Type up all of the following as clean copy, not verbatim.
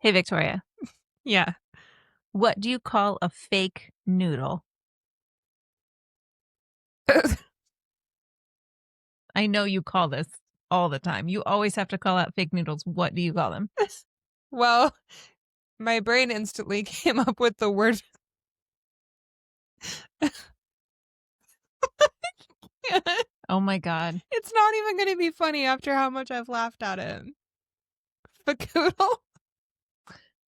Hey, Victoria, Yeah. what do you call a fake noodle? I know you call this all the time. You always have to call out fake noodles. What do you call them? Well, my brain instantly came up with the word. Oh my God. It's not even going to be funny after how much I've laughed at it. Facoodle?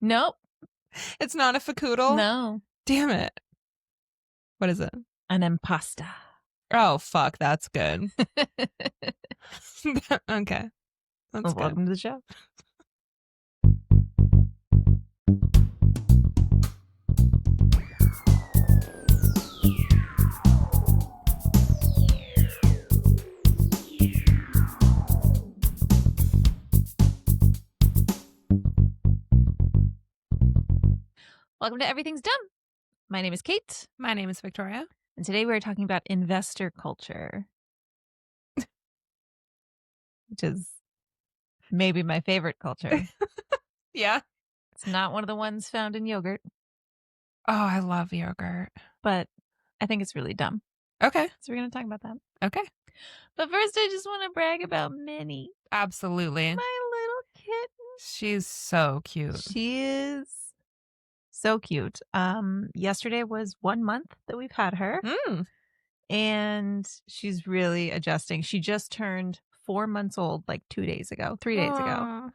Nope. It's not a facoodle? No. Damn it. What is it? An impasta. Oh, fuck. That's good. Okay. That's good. Welcome to the show. Welcome to Everything's Dumb. My name is Kate, My name is Victoria. and today we're talking about investor culture, which is maybe my favorite culture. Yeah. It's not one of the ones found in yogurt, Oh, I love yogurt. but I think it's really dumb. Okay. So we're going to talk about that. Okay. But first, I just want to brag about Minnie, Absolutely. my little kitten. She's so cute. She is so cute. Yesterday was 1 month that we've had her, and she's really adjusting. She just turned 4 months old, like 3 days ago. Aw.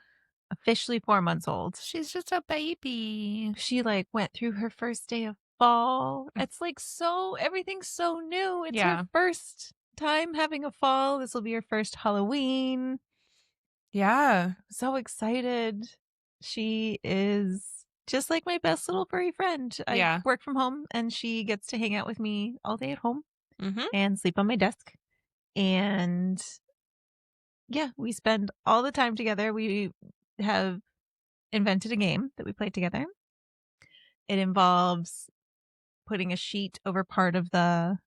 Officially 4 months old. She's just a baby. She like went through her first day of fall. It's like everything's so new. It's Yeah. her first time having a fall. This will be her first Halloween. Yeah. So excited. She is just like my best little furry friend. I work from home and she gets to hang out with me all day at home and sleep on my desk. And yeah, we spend all the time together. We have invented a game that we play together. It involves putting a sheet over part of the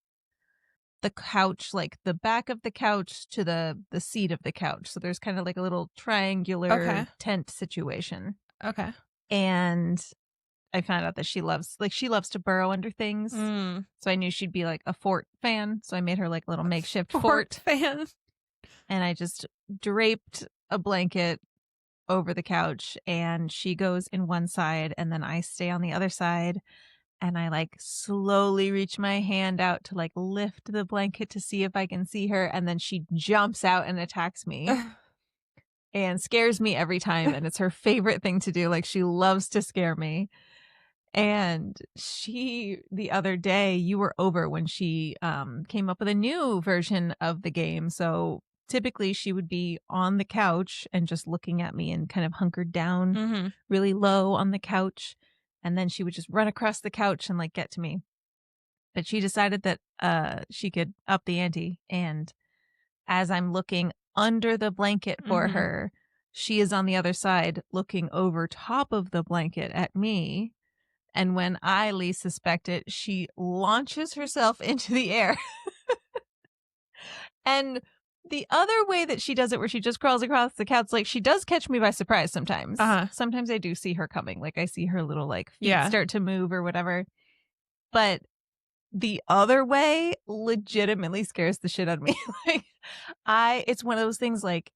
couch, like the back of the couch to the seat of the couch. So there's kind of like a little triangular tent situation. Okay. And I found out that she loves to burrow under things. So I knew she'd be like a fort fan. So I made her like a little makeshift fort fan. And I just draped a blanket over the couch and she goes in one side and then I stay on the other side. And I like slowly reach my hand out to like lift the blanket to see if I can see her. And then she jumps out and attacks me and scares me every time. And it's her favorite thing to do. Like she loves to scare me. And the other day, you were over when she came up with a new version of the game. So typically she would be on the couch and just looking at me and kind of hunkered down really low on the couch. And then she would just run across the couch and like get to me. But she decided that she could up the ante. And as I'm looking under the blanket for her, she is on the other side looking over top of the blanket at me. And when I least suspect it, she launches herself into the air. And the other way that she does it, where she just crawls across the couch, like she does catch me by surprise sometimes. Sometimes I do see her coming. Like I see her little like feet start to move or whatever. But the other way legitimately scares the shit out of me. It's one of those things like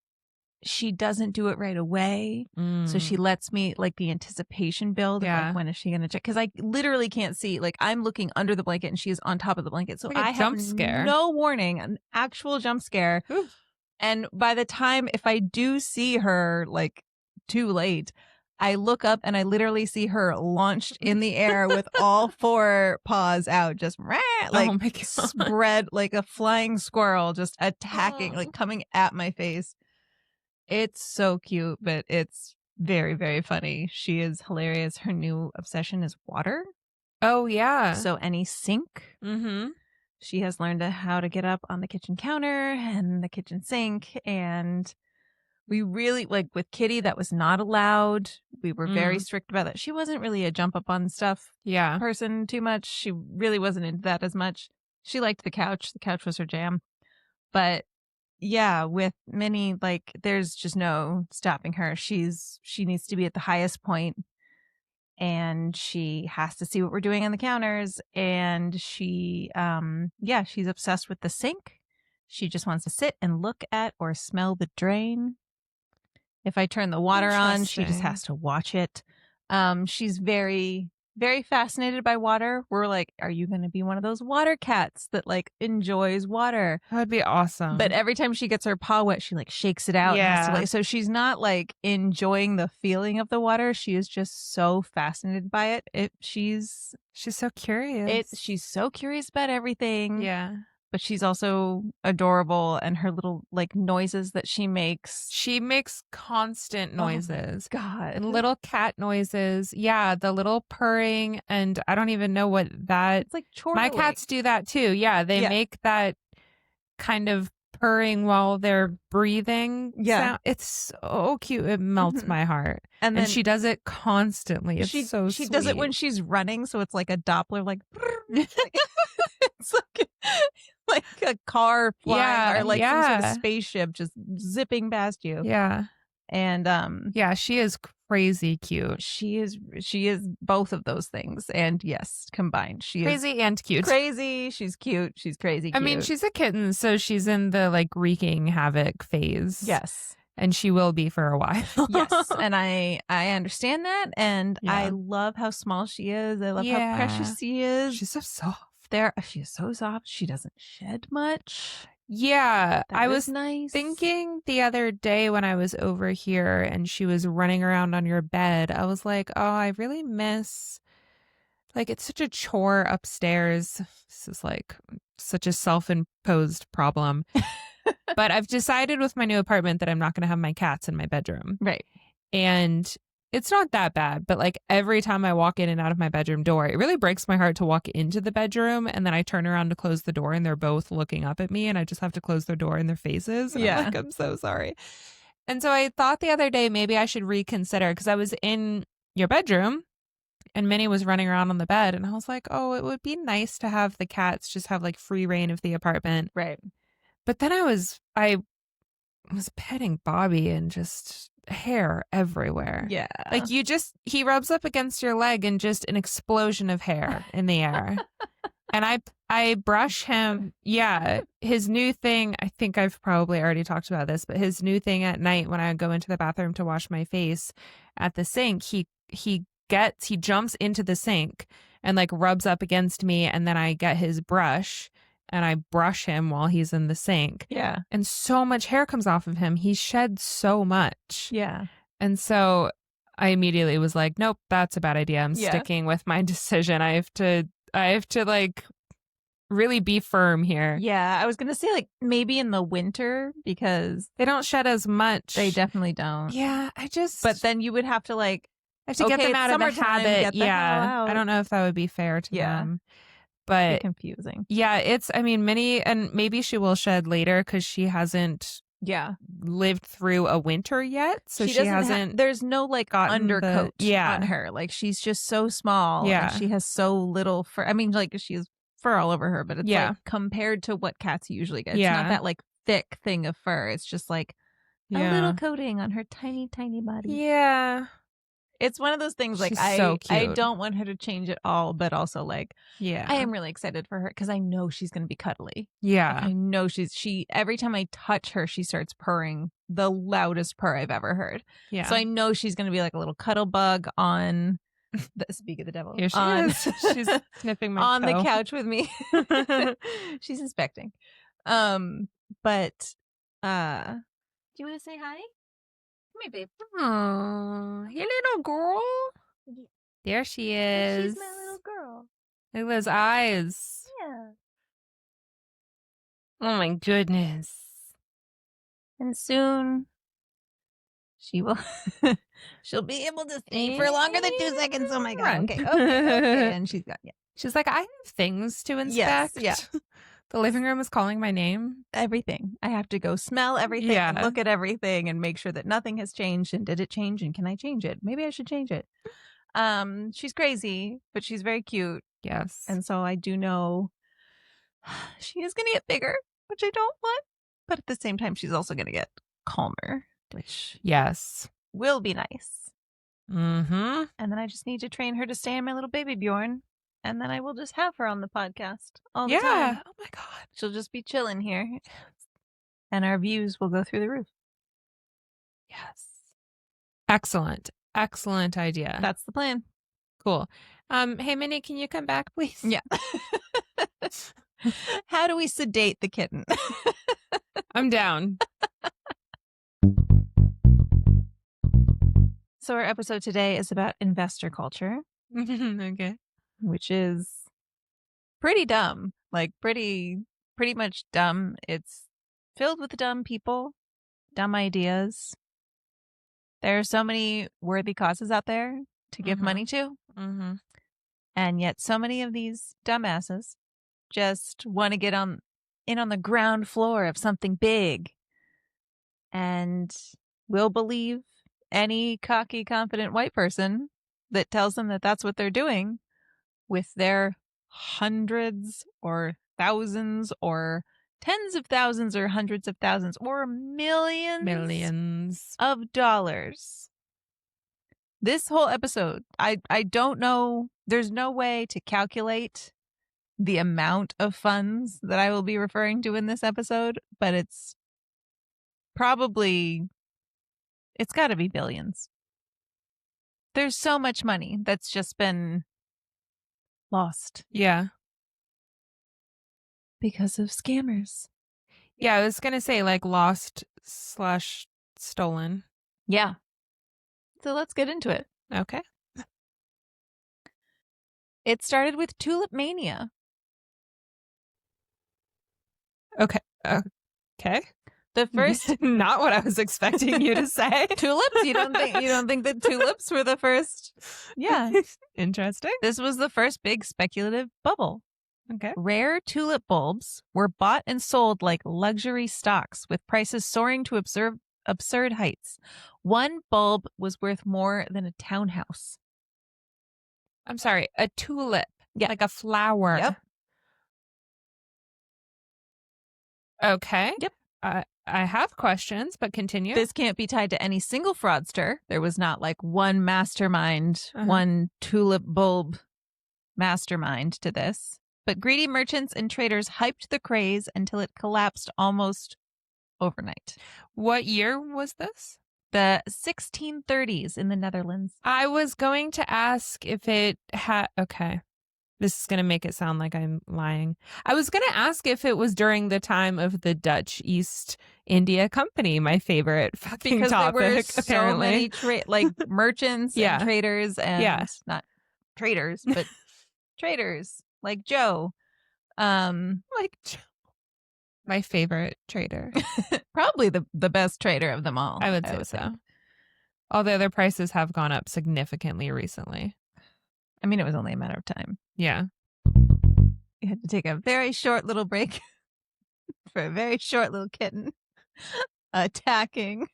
she doesn't do it right away. So she lets me like the anticipation build of like when is she going to check? Because I literally can't see. Like I'm looking under the blanket and she is on top of the blanket. So I have no warning, an actual jump scare. Oof. And by the time if I do see her like too late, I look up and I literally see her launched in the air with all 4 paws out, just like spread like a flying squirrel, just attacking, like coming at my face. It's so cute, but it's very, very funny. She is hilarious. Her new obsession is water. Oh, yeah. So any sink. She has learned how to get up on the kitchen counter and the kitchen sink. And we really, like with Kitty, that was not allowed. We were very strict about that. She wasn't really a jump up on stuff person too much. She really wasn't into that as much. She liked the couch. The couch was her jam. But yeah, with Minnie, like there's just no stopping her. She needs to be at the highest point and she has to see what we're doing on the counters. And she's obsessed with the sink. She just wants to sit and look at or smell the drain. If I turn the water on, she just has to watch it. She's very, very fascinated by water. We're like, are you going to be one of those water cats that like enjoys water? That would be awesome. But every time she gets her paw wet, she like shakes it out. And has to, like, so she's not like enjoying the feeling of the water. She is just so fascinated by it. She's so curious. She's so curious about everything. Yeah. But she's also adorable, and her little like noises that she makes. She makes constant noises. Oh God. And little cat noises. Yeah, the little purring, and I don't even know what that. It's like chortling. My cats do that too. Yeah, they make that kind of purring while they're breathing. Yeah. Sound. It's so cute. It melts my heart. And then she does it constantly. It's so sweet. She does it when she's running, so it's like a Doppler, like it's like a car flying or like some sort of spaceship just zipping past you. Yeah. And she is crazy cute. She is both of those things, and yes, combined. She crazy is and cute. Crazy, she's cute, she's crazy cute. I mean, she's a kitten, so she's in the like wreaking havoc phase. Yes. And she will be for a while. Yes, and I understand that, and I love how small she is. I love how precious she is. She's so soft. She is so soft. She doesn't shed much. Yeah, I was nice. Thinking the other day when I was over here and she was running around on your bed, I was like, oh, I really miss, like, it's such a chore upstairs. This is like such a self-imposed problem. But I've decided with my new apartment that I'm not going to have my cats in my bedroom. Right. And it's not that bad, but like every time I walk in and out of my bedroom door, it really breaks my heart to walk into the bedroom and then I turn around to close the door and they're both looking up at me and I just have to close their door in their faces. And I'm like, I'm so sorry. And so I thought the other day maybe I should reconsider, because I was in your bedroom and Minnie was running around on the bed and I was like, oh, it would be nice to have the cats just have like free reign of the apartment. Right. But then I was petting Bobby and just hair everywhere. Yeah. Like he rubs up against your leg and just an explosion of hair in the air. And I brush him. Yeah. His new thing, I think I've probably already talked about this, but his new thing at night when I go into the bathroom to wash my face at the sink, he jumps into the sink and like rubs up against me, and then I get his brush and I brush him while he's in the sink. Yeah. And so much hair comes off of him. He sheds so much. Yeah. And so I immediately was like, nope, that's a bad idea. I'm sticking with my decision. I have to like really be firm here. Yeah. I was going to say like maybe in the winter, because they don't shed as much. They definitely don't. Yeah. But then you would have to like, I have to get them out of the habit. Yeah. I don't know if that would be fair to them. But confusing. Yeah, Minnie, and maybe she will shed later because she hasn't lived through a winter yet. So she hasn't there's no like undercoat on her. Like she's just so small. Yeah. And she has so little fur. I mean, like she has fur all over her, but it's like compared to what cats usually get. It's not that like thick thing of fur. It's just like a little coating on her tiny, tiny body. Yeah. It's one of those things like I don't want her to change at all, but also like I am really excited for her because I know she's going to be cuddly. Yeah. Like, I know she every time I touch her, she starts purring the loudest purr I've ever heard. Yeah. So I know she's going to be like a little cuddle bug on speak of the devil. Here she is. She's sniffing my on toe. the couch with me. She's inspecting. But do you want to say hi? Come here, babe. Oh, your little girl. Yeah. There she is. She's my little girl. Look at those eyes. Yeah. Oh my goodness. And soon she'll be able to stay for longer than 2 seconds. Oh my God. Okay. And she's got She's like, I have things to inspect. Yes, yeah. The living room is calling my name. Everything. I have to go smell everything and look at everything and make sure that nothing has changed. And did it change? And can I change it? Maybe I should change it. She's crazy, but she's very cute. Yes. And so I do know she is going to get bigger, which I don't want. But at the same time, she's also going to get calmer, which will be nice. Mm-hmm. And then I just need to train her to stay in my little baby Bjorn. And then I will just have her on the podcast all the time. Oh my God. She'll just be chilling here. And our views will go through the roof. Yes. Excellent. Excellent idea. That's the plan. Cool. Hey, Minnie, can you come back, please? Yeah. How do we sedate the kitten? I'm down. So our episode today is about investor culture, Okay. which is pretty dumb. Like pretty much dumb. It's filled with dumb people, dumb ideas. There are so many worthy causes out there to give money to. Mm-hmm. And yet so many of these dumbasses just want to get in on the ground floor of something big and will believe any cocky, confident white person that tells them that that's what they're doing with their hundreds or thousands or tens of thousands or hundreds of thousands or millions of dollars. This whole episode, I don't know. There's no way to calculate the amount of funds that I will be referring to in this episode, but it's got to be billions. There's so much money that's just been lost. Yeah. Because of scammers. Yeah, I was going to say like lost/stolen. Yeah. So let's get into it. Okay. It started with tulip mania. Okay. Okay. The first Not what I was expecting you to say. tulips? You don't think that tulips were the first? Yeah. Interesting. This was the first big speculative bubble. Okay. Rare tulip bulbs were bought and sold like luxury stocks, with prices soaring to absurd heights. One bulb was worth more than a townhouse. I'm sorry, a tulip. Yeah. Like a flower. Yep. Okay. Yep. I have questions, but continue. This can't be tied to any single fraudster. There was not like one mastermind, one tulip bulb mastermind to this. But greedy merchants and traders hyped the craze until it collapsed almost overnight. What year was this? The 1630s in the Netherlands. I was going to ask if it had... Okay. This is going to make it sound like I'm lying. I was going to ask if it was during the time of the Dutch East India Company, my favorite fucking because topic, there were so apparently. many merchants and traders and not traders, but traders like Joe. Like Joe. My favorite trader. Probably the best trader of them all. I would say so. Although their prices have gone up significantly recently. I mean, it was only a matter of time. Yeah. You had to take a very short little break for a very short little kitten attacking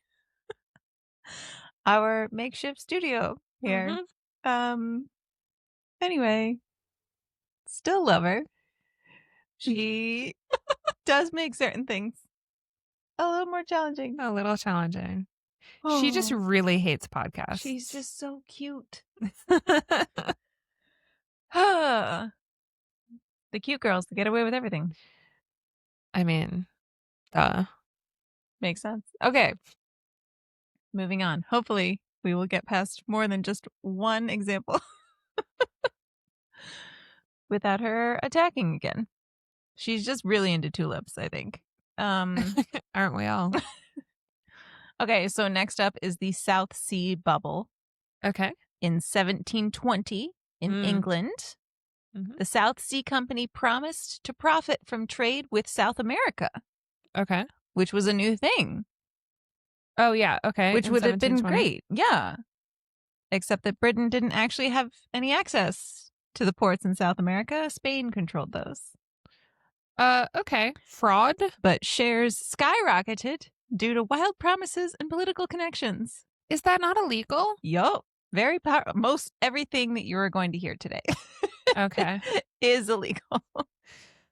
our makeshift studio here. Anyway, still love her. She does make certain things a little more challenging. A little challenging. Oh. She just really hates podcasts. She's just so cute. The cute girls that get away with everything. I mean, makes sense. Okay. Moving on. Hopefully, we will get past more than just one example without her attacking again. She's just really into tulips, I think. Aren't we all? Okay, so next up is the South Sea Bubble. Okay. In 1720 in England, the South Sea Company promised to profit from trade with South America. Okay. Which was a new thing. Oh, yeah. Okay. Which would have been great. Yeah. Except that Britain didn't actually have any access to the ports in South America. Spain controlled those. Okay. Fraud. But shares skyrocketed due to wild promises and political connections. Is that not illegal? Yup. Very powerful. Most everything that you are going to hear today. Okay. Is illegal.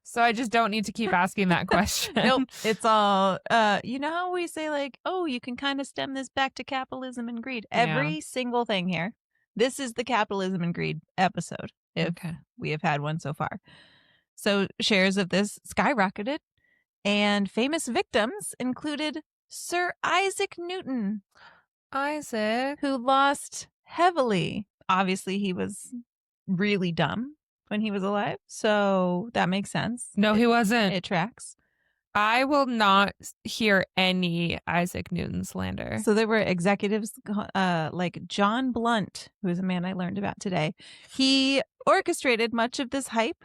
So I just don't need to keep asking that question. Nope. It's all, you know how we say, like, oh, you can kind of stem this back to capitalism and greed. Yeah. Every single thing here. This is the capitalism and greed episode, if Okay. we have had one so far. So shares of this skyrocketed, and famous victims included Sir Isaac Newton, Isaac. who lost heavily. Obviously, he was really dumb when he was alive, so that makes sense. No, he wasn't. It tracks. I will not hear any Isaac Newton slander. So there were executives like John Blunt, who is a man I learned about today. He orchestrated much of this hype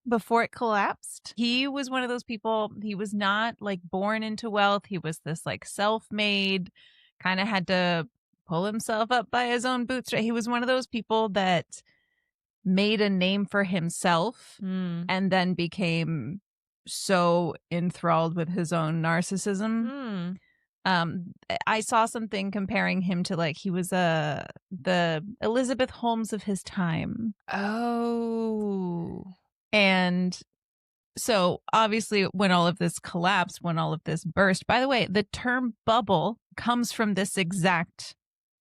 before it collapsed. He was one of those people, he was not like born into wealth. He was this like self-made, kind of had to pull himself up by his own bootstraps. He was one of those people that made a name for himself and then became so enthralled with his own narcissism. I saw something comparing him to like he was the Elizabeth Holmes of his time. Oh. And so obviously when all of this collapsed, when all of this burst, by the way, the term bubble comes from this exact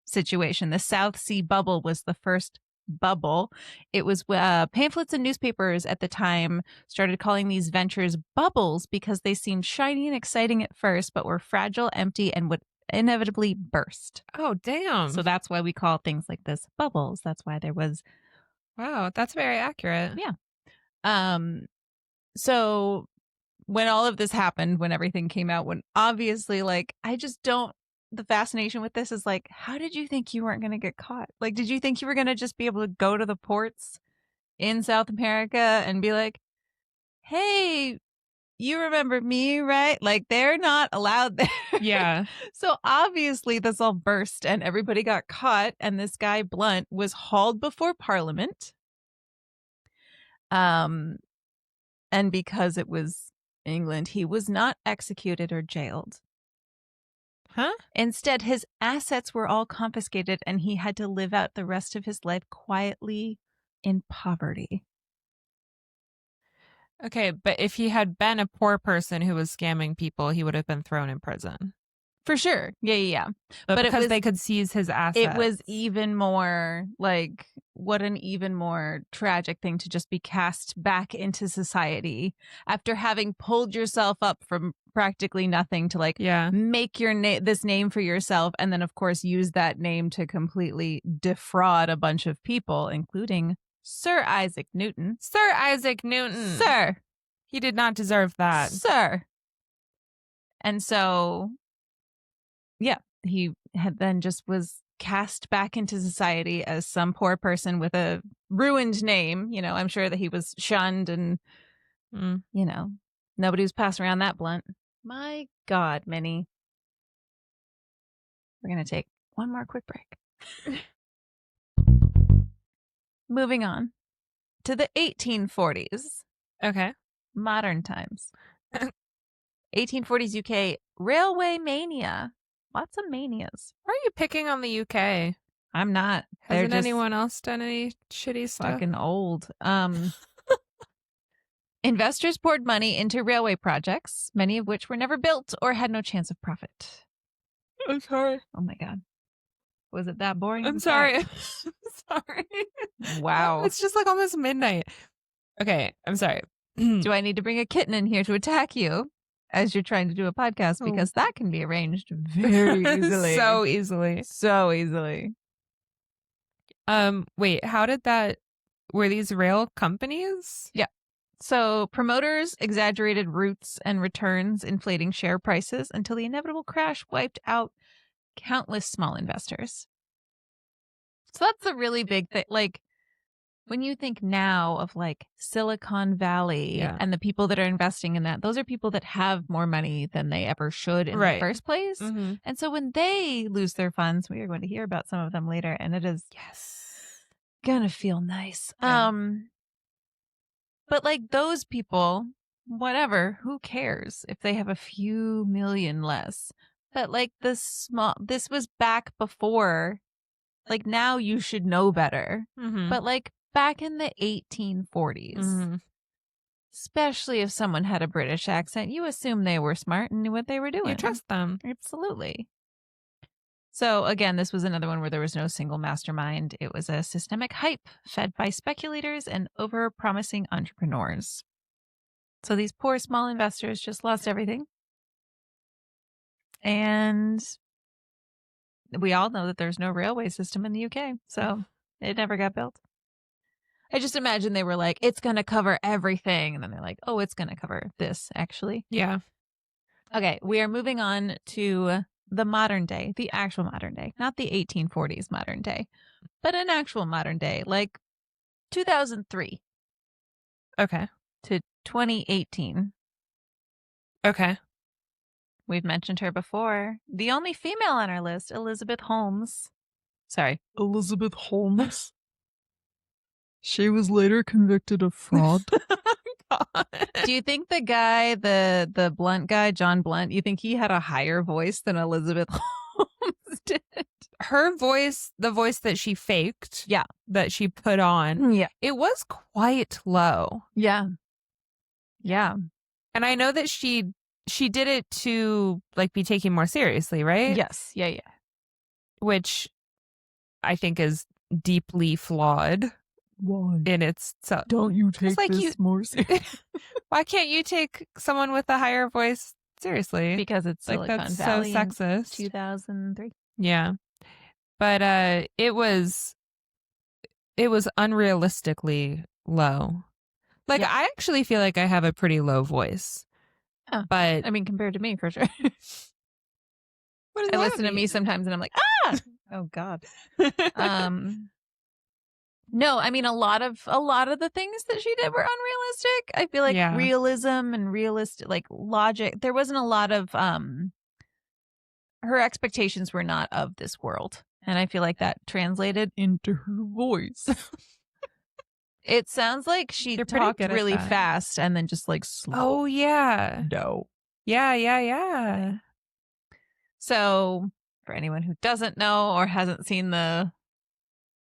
situation. The South Sea bubble was the first bubble. It was pamphlets and newspapers at the time started calling these ventures bubbles because they seemed shiny and exciting at first, but were fragile, empty, and would inevitably burst. Oh, damn. So that's why we call things like this bubbles. That's why there was. Wow, that's very accurate. Yeah. So when all of this happened, when everything came out, when obviously, like, I just don't, the fascination with this is like, how did you think you weren't going to get caught? Like, did you think you were going to just be able to go to the ports in South America and be like, hey, you remember me, right? Like, they're not allowed there. Yeah. So obviously this all burst and everybody got caught, and this guy Blunt was hauled before Parliament. And because it was England, he was not executed or jailed. Huh? Instead, his assets were all confiscated and he had to live out the rest of his life quietly in poverty. Okay, but if he had been a poor person who was scamming people, he would have been thrown in prison. For sure. Yeah. But because it was, they could seize his assets. It was even more like, what an even more tragic thing to just be cast back into society after having pulled yourself up from practically nothing to like make your this name for yourself, and then of course use that name to completely defraud a bunch of people, including Sir Isaac Newton. Sir Isaac Newton. Sir. He did not deserve that. Sir. And so yeah, he had then just was cast back into society as some poor person with a ruined name. You know, I'm sure that he was shunned and, you know, nobody was passing around that blunt. My God, Minnie. We're going to take one more quick break. Moving on to the 1840s. Okay. Modern times. 1840s UK, railway mania. Lots of manias. Why are you picking on the UK? I'm not. Hasn't anyone else done any shitty stuff? Fucking old. Investors poured money into railway projects, many of which were never built or had no chance of profit. I'm sorry. Oh my God. Was it that boring? I'm sorry. I'm sorry. Wow. It's just like almost midnight. Okay, I'm sorry. Do I need to bring a kitten in here to attack you as you're trying to do a podcast? Because that can be arranged very easily. So easily. So easily. Wait, how did that, were these rail companies? Yeah. So promoters exaggerated routes and returns, inflating share prices until the inevitable crash wiped out countless small investors. So that's a really big thing. Like, when you think now of like Silicon Valley and the people that are investing in that, those are people that have more money than they ever should in the first place. Mm-hmm. And so when they lose their funds, we are going to hear about some of them later, and it is gonna feel nice. Yeah. But like those people, whatever, who cares if they have a few million less? But like this was back before, like now you should know better. Mm-hmm. But like back in the 1840s, Especially if someone had a British accent, you assume they were smart and knew what they were doing. You trust them. Absolutely. So again, this was another one where there was no single mastermind. It was a systemic hype fed by speculators and over-promising entrepreneurs. So these poor small investors just lost everything. And we all know that there's no railway system in the UK, so it never got built. I just imagine they were like, it's going to cover everything. And then they're like, oh, it's going to cover this, actually. Yeah. Okay, we are moving on to the modern day, the actual modern day, not the 1840s modern day, but an actual modern day, like 2003 Okay. to 2018. Okay. We've mentioned her before. The only female on our list, Elizabeth Holmes. Sorry. Elizabeth Holmes. She was later convicted of fraud. Do you think the guy, the Blunt guy, John Blunt, you think he had a higher voice than Elizabeth Holmes did? Her voice, the voice that she faked, Yeah. that she put on, Yeah. it was quite low. Yeah. Yeah. And I know that she did it to like be taken more seriously, right? Yes. Yeah. Yeah. Which I think is deeply flawed Why? in its self. Don't you take like this you- more seriously? Why can't you take someone with a higher voice seriously? Because it's like Silicon that's Valley so in sexist. 2003. Yeah. But it was unrealistically low. Like Yeah. I actually feel like I have a pretty low voice. Oh, But I mean, compared to me, for sure. what does I that listen to me mean? sometimes and I'm like, ah, oh God. No, I mean, a lot of the things that she did were unrealistic. I feel like Yeah. realism and realistic, like logic, there wasn't a lot of, her expectations were not of this world. And I feel like that translated Into her voice. It sounds like she You're pretty talked good at really that. fast and then just like slow. Oh yeah. No. Yeah. So, for anyone who doesn't know or hasn't seen the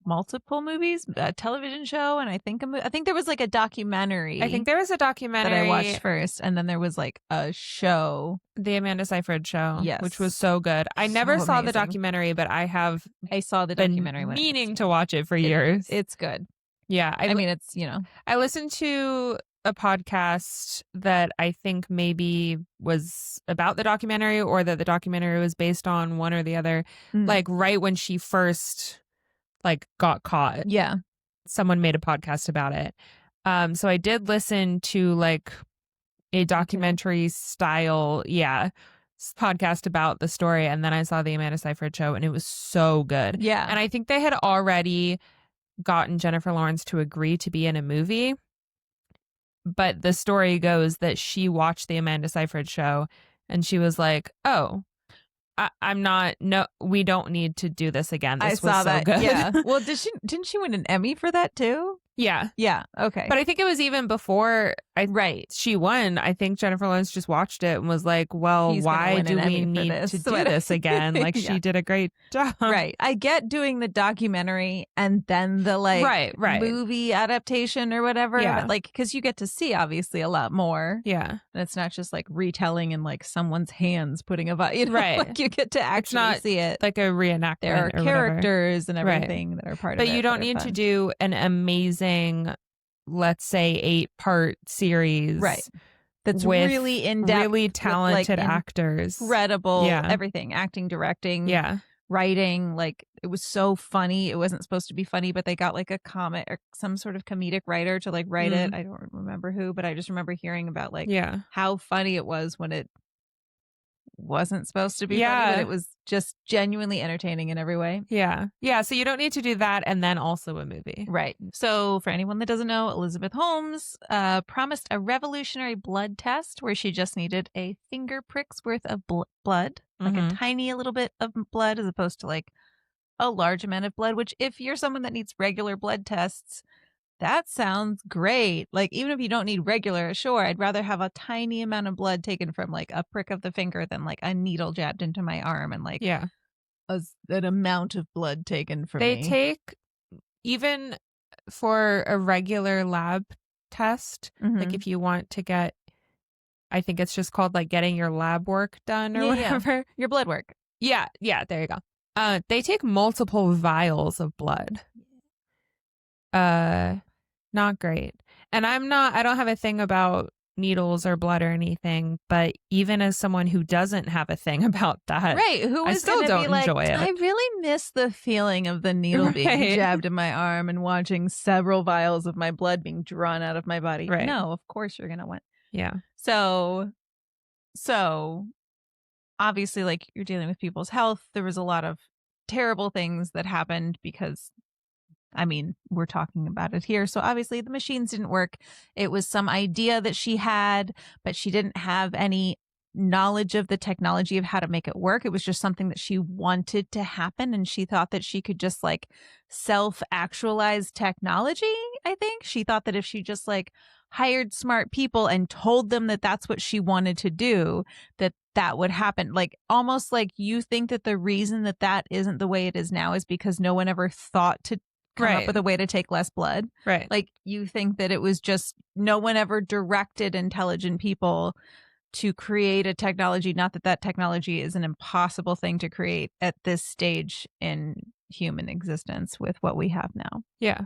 multiple movies, a television show, and I think there was like a documentary. I think there was a documentary that I watched first, and then there was like a show. The Amanda Seyfried show, Yes. which was so good. I never So saw the amazing. documentary, but I have I saw the been documentary when it was- meaning to watch it for years. It's good. Yeah, I mean, it's I listened to a podcast that I think maybe was about the documentary or that the documentary was based on, one or the other. Like right when she first like got caught. Yeah. Someone made a podcast about it. So I did listen to like a documentary style, podcast about the story, and then I saw the Amanda Seyfried show and it was so good. Yeah. And I think they had already gotten Jennifer Lawrence to agree to be in a movie. But the story goes that she watched the Amanda Seyfried show and she was like, oh, we don't need to do this again. This I was saw so that. good. Yeah. Well, didn't she win an Emmy for that too? Yeah. Yeah. Okay. But I think it was even before she won. I think Jennifer Lawrence just watched it and was like, well, He's gonna why win do an we Emmy for need this. to do this again? Like Yeah. she did a great job. Right. I get doing the documentary and then the like Right. movie adaptation or whatever. Yeah. Like, because you get to see obviously a lot more. Yeah. And it's not just like retelling in like someone's hands putting a Right. Like you get to actually not see it. Like a reenactment. There are or whatever. characters and Right. everything that are part of But it. you don't that are need to fun. do an amazing, let's say, 8-part series. Right. That's with really in-depth. really with, talented like, actors. Incredible. Yeah. Everything. Acting, directing. Yeah. Writing, like it was so funny. It wasn't supposed to be funny, but they got like a comic or some sort of comedic writer to like write it. I don't remember who, but I just remember hearing about like how funny it was when it wasn't supposed to be funny, but it was just genuinely entertaining in every way. Yeah. So you don't need to do that and then also a movie. Right. So for anyone that doesn't know, Elizabeth Holmes promised a revolutionary blood test where she just needed a finger prick's worth of blood, like a tiny little bit of blood as opposed to like a large amount of blood, which if you're someone that needs regular blood tests, that sounds great. Like, even if you don't need regular, sure, I'd rather have a tiny amount of blood taken from like a prick of the finger than like a needle jabbed into my arm and like an amount of blood taken from me. They take, even for a regular lab test. Mhm. Like if you want to get, I think it's just called like getting your lab work done or whatever. Your blood work. Yeah, there you go. They take multiple vials of blood. Not great. And I don't have a thing about needles or blood or anything, but even as someone who doesn't have a thing about that, Right. Who I is still gonna don't be like, enjoy it. I really miss the feeling of the needle being Right. jabbed in my arm and watching several vials of my blood being drawn out of my body. Right. No, of course you're gonna want. Yeah. So obviously, like, you're dealing with people's health. There was a lot of terrible things that happened because, I mean, we're talking about it here. So obviously the machines didn't work. It was some idea that she had, but she didn't have any knowledge of the technology of how to make it work. It was just something that she wanted to happen. And she thought that she could just like self-actualize technology. I think she thought that if she just like hired smart people and told them that that's what she wanted to do, that would happen. Like almost like you think that the reason that that isn't the way it is now is because no one ever thought to come up with a way to take less blood. Right. Like you think that it was just no one ever directed intelligent people to create a technology. Not that technology is an impossible thing to create at this stage in human existence with what we have now. Yeah.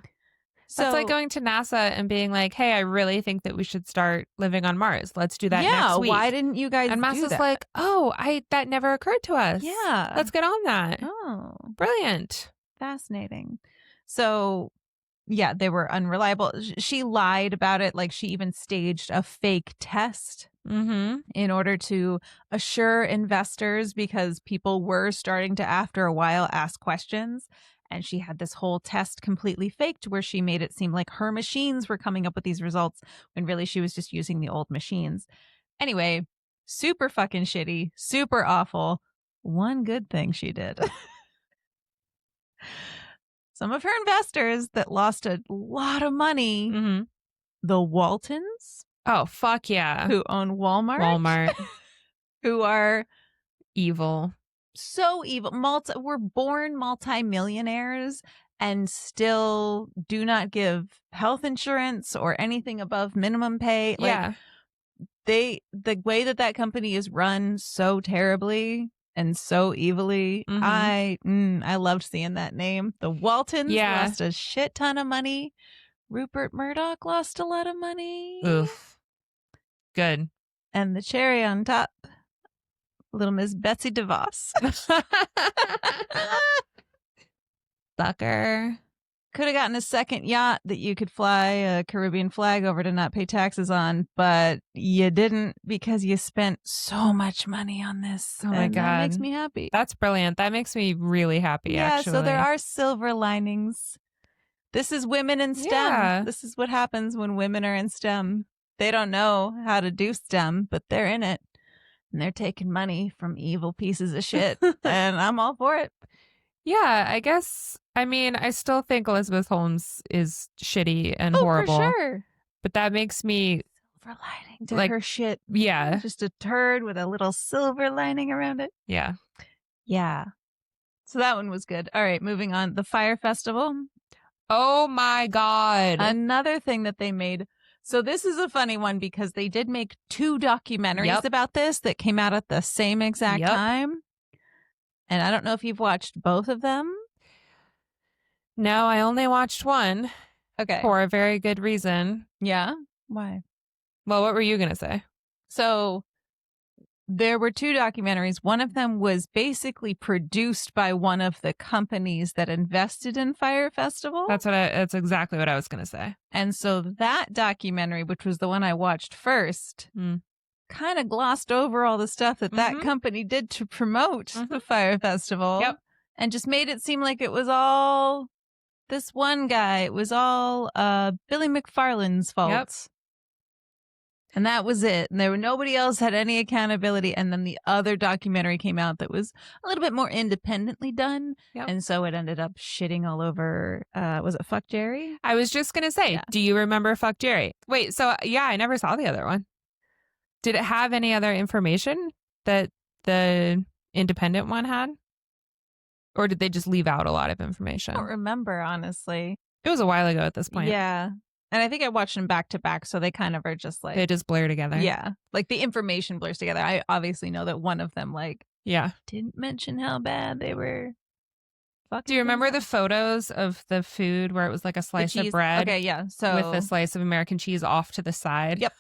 So it's like going to NASA and being like, hey, I really think that we should start living on Mars. Let's do that next week. Why didn't you guys and do NASA's that? like, oh, that never occurred to us. Yeah. Let's get on that. Oh, Brilliant. fascinating. So yeah, they were unreliable. She lied about it. Like she even staged a fake test in order to assure investors, because people were starting to, after a while, ask questions. And she had this whole test completely faked where she made it seem like her machines were coming up with these results when really she was just using the old machines. Anyway, super fucking shitty, super awful. One good thing she did. Some of her investors that lost a lot of money, the Waltons. Oh, fuck yeah. Who own Walmart. Who are evil. So evil. Were born multimillionaires and still do not give health insurance or anything above minimum pay. Yeah. Like the way that company is run so terribly and so evilly. I loved seeing that name. The Waltons lost a shit ton of money. Rupert Murdoch lost a lot of money. Oof. Good. And the cherry on top, little Miss Betsy DeVos. Sucker. Could have gotten a second yacht that you could fly a Caribbean flag over to not pay taxes on, but you didn't because you spent so much money on this. Oh my God. That makes me happy. That's brilliant. That makes me really happy, actually. So there are silver linings. This is women in STEM. Yeah. This is what happens when women are in STEM. They don't know how to do STEM, but they're in it. And they're taking money from evil pieces of shit. And I'm all for it. Yeah, I guess. I mean, I still think Elizabeth Holmes is shitty and horrible. For sure. But that makes me silver lining to like her shit. Yeah. Just a turd with a little silver lining around it. Yeah. Yeah. So that one was good. All right, moving on. The Fire Festival. Oh my God. Another thing that they made. So this is a funny one because they did make 2 documentaries about this that came out at the same exact time. And I don't know if you've watched both of them. No, I only watched one. Okay. For a very good reason. Yeah? Why? Well, what were you going to say? So there were 2 documentaries. One of them was basically produced by one of the companies that invested in Fire Festival. That's exactly what I was going to say. And so that documentary, which was the one I watched first, kind of glossed over all the stuff that company did to promote the Fire Festival. Yep. And just made it seem like it was all this one guy. It was all Billy McFarland's fault. Yep. And that was it. And nobody else had any accountability. And then the other documentary came out that was a little bit more independently done. Yep. And so it ended up shitting all over, was it Fuck Jerry? I was just going to say, do you remember Fuck Jerry? Wait, so yeah, I never saw the other one. Did it have any other information that the independent one had? Or did they just leave out a lot of information? I don't remember, honestly. It was a while ago at this point. Yeah. And I think I watched them back to back, so they kind of are just like, They just blur together. yeah, like the information blurs together. I obviously know that one of them like Yeah. didn't mention how bad they were fucking. Do you remember the things up. photos of the food where it was like a The slice of cheese? bread Okay, yeah. So with a slice of American cheese off to the side? Yep.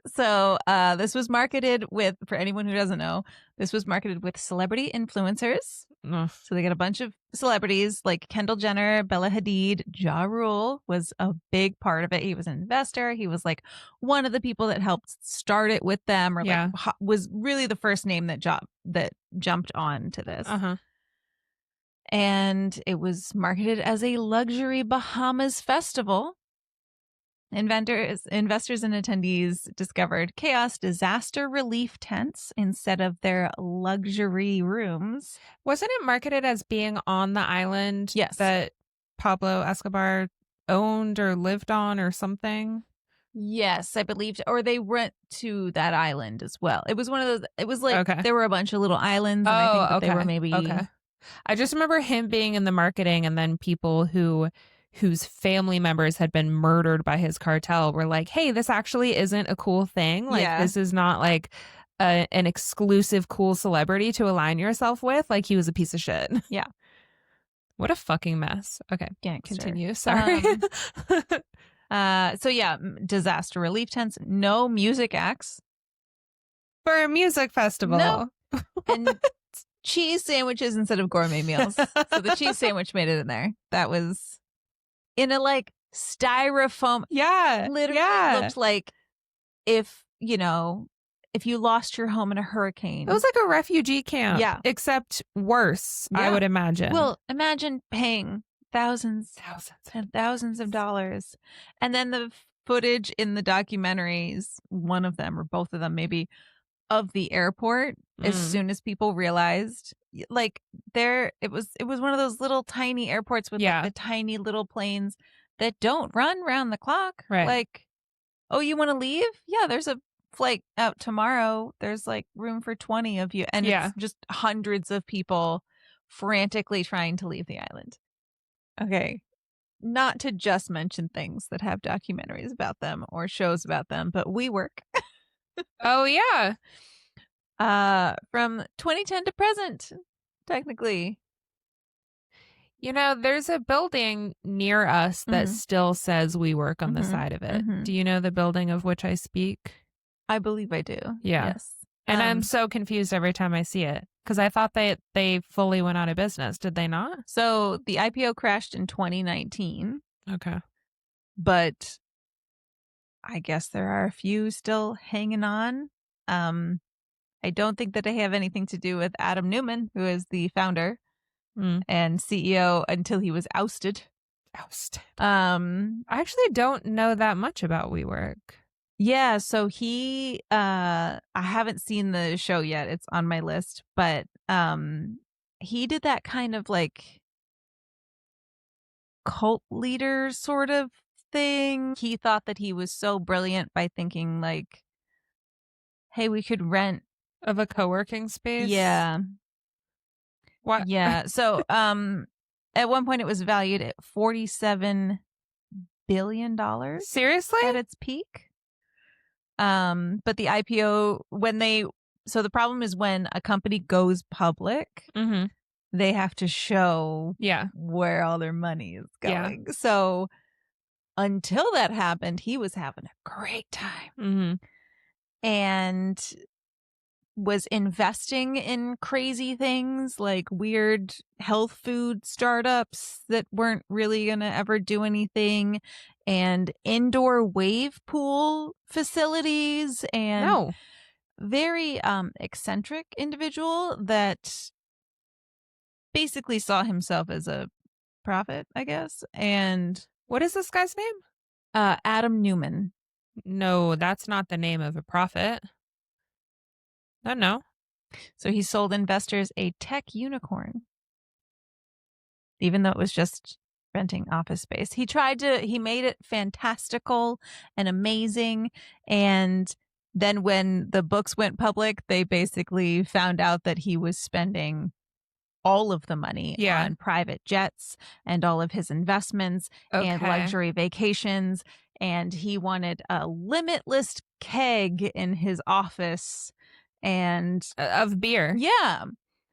So this was marketed with, for anyone who doesn't know, this was marketed with celebrity influencers. Ugh. So they get a bunch of celebrities like Kendall Jenner, Bella Hadid, Ja Rule was a big part of it. He was an investor. He was like one of the people that helped start it with them, or Yeah. like was really the first name that jumped on to this. Uh-huh. And it was marketed as a luxury Bahamas festival. Investors and attendees discovered chaos disaster relief tents instead of their luxury rooms. Wasn't it marketed as being on the island Yes. that Pablo Escobar owned or lived on or something? Yes, I believe, or they went to that island as well. It was one of those, it was like Okay. there were a bunch of little islands, and I think that they were maybe Okay. I just remember him being in the marketing, and then people whose family members had been murdered by his cartel were like, hey, this actually isn't a cool thing. Like, Yeah. this is not like an exclusive cool celebrity to align yourself with. Like, he was a piece of shit. Yeah. What a fucking mess. Okay. Gangster. Continue. Sorry. So yeah, disaster relief tents, no music acts. For a music festival. No. And cheese sandwiches instead of gourmet meals. So the cheese sandwich made it in there. That was in a like styrofoam. Yeah. Literally looked like if you lost your home in a hurricane. It was like a refugee camp. Yeah. Except worse, I Yeah. would imagine. Well, imagine paying thousands and thousands of dollars. And then the footage in the documentaries, one of them or both of them maybe, of the airport, as soon as people realized, like it was one of those little tiny airports with like the tiny little planes that don't run round the clock. Right. Like, oh, you want to leave? Yeah, there's a flight out tomorrow. There's like room for 20 of you. And it's just hundreds of people frantically trying to leave the island. Okay. Not to just mention things that have documentaries about them or shows about them, but WeWork. Oh, yeah. From 2010 to present, technically. You know, there's a building near us that still says we work on the side of it. Do you know the building of which I speak? I believe I do. Yeah. Yes. And I'm so confused every time I see it because I thought they fully went out of business. Did they not? So the IPO crashed in 2019. Okay. But I guess there are a few still hanging on. I don't think that they have anything to do with Adam Newman, who is the founder and CEO until he was ousted. I actually don't know that much about WeWork. Yeah, so he I haven't seen the show yet. It's on my list, but he did that kind of like cult leader sort of thing. He thought that he was so brilliant by thinking like, hey, we could rent of a co-working space. Yeah. What? Yeah. So at one point it was valued at $47 billion. Seriously? At its peak. But the IPO, so the problem is when a company goes public, they have to show where all their money is going. Yeah. So until that happened, he was having a great time. And was investing in crazy things like weird health food startups that weren't really going to ever do anything, and indoor wave pool facilities, and very eccentric individual that basically saw himself as a prophet, I guess. And what is this guy's name? Adam Newman. No, that's not the name of a prophet. No. So he sold investors a tech unicorn, even though it was just renting office space. He made it fantastical and amazing. And then when the books went public, they basically found out that he was spending all of the money on private jets and all of his investments and luxury vacations. and he wanted a limitless keg in his office. And Of beer. yeah.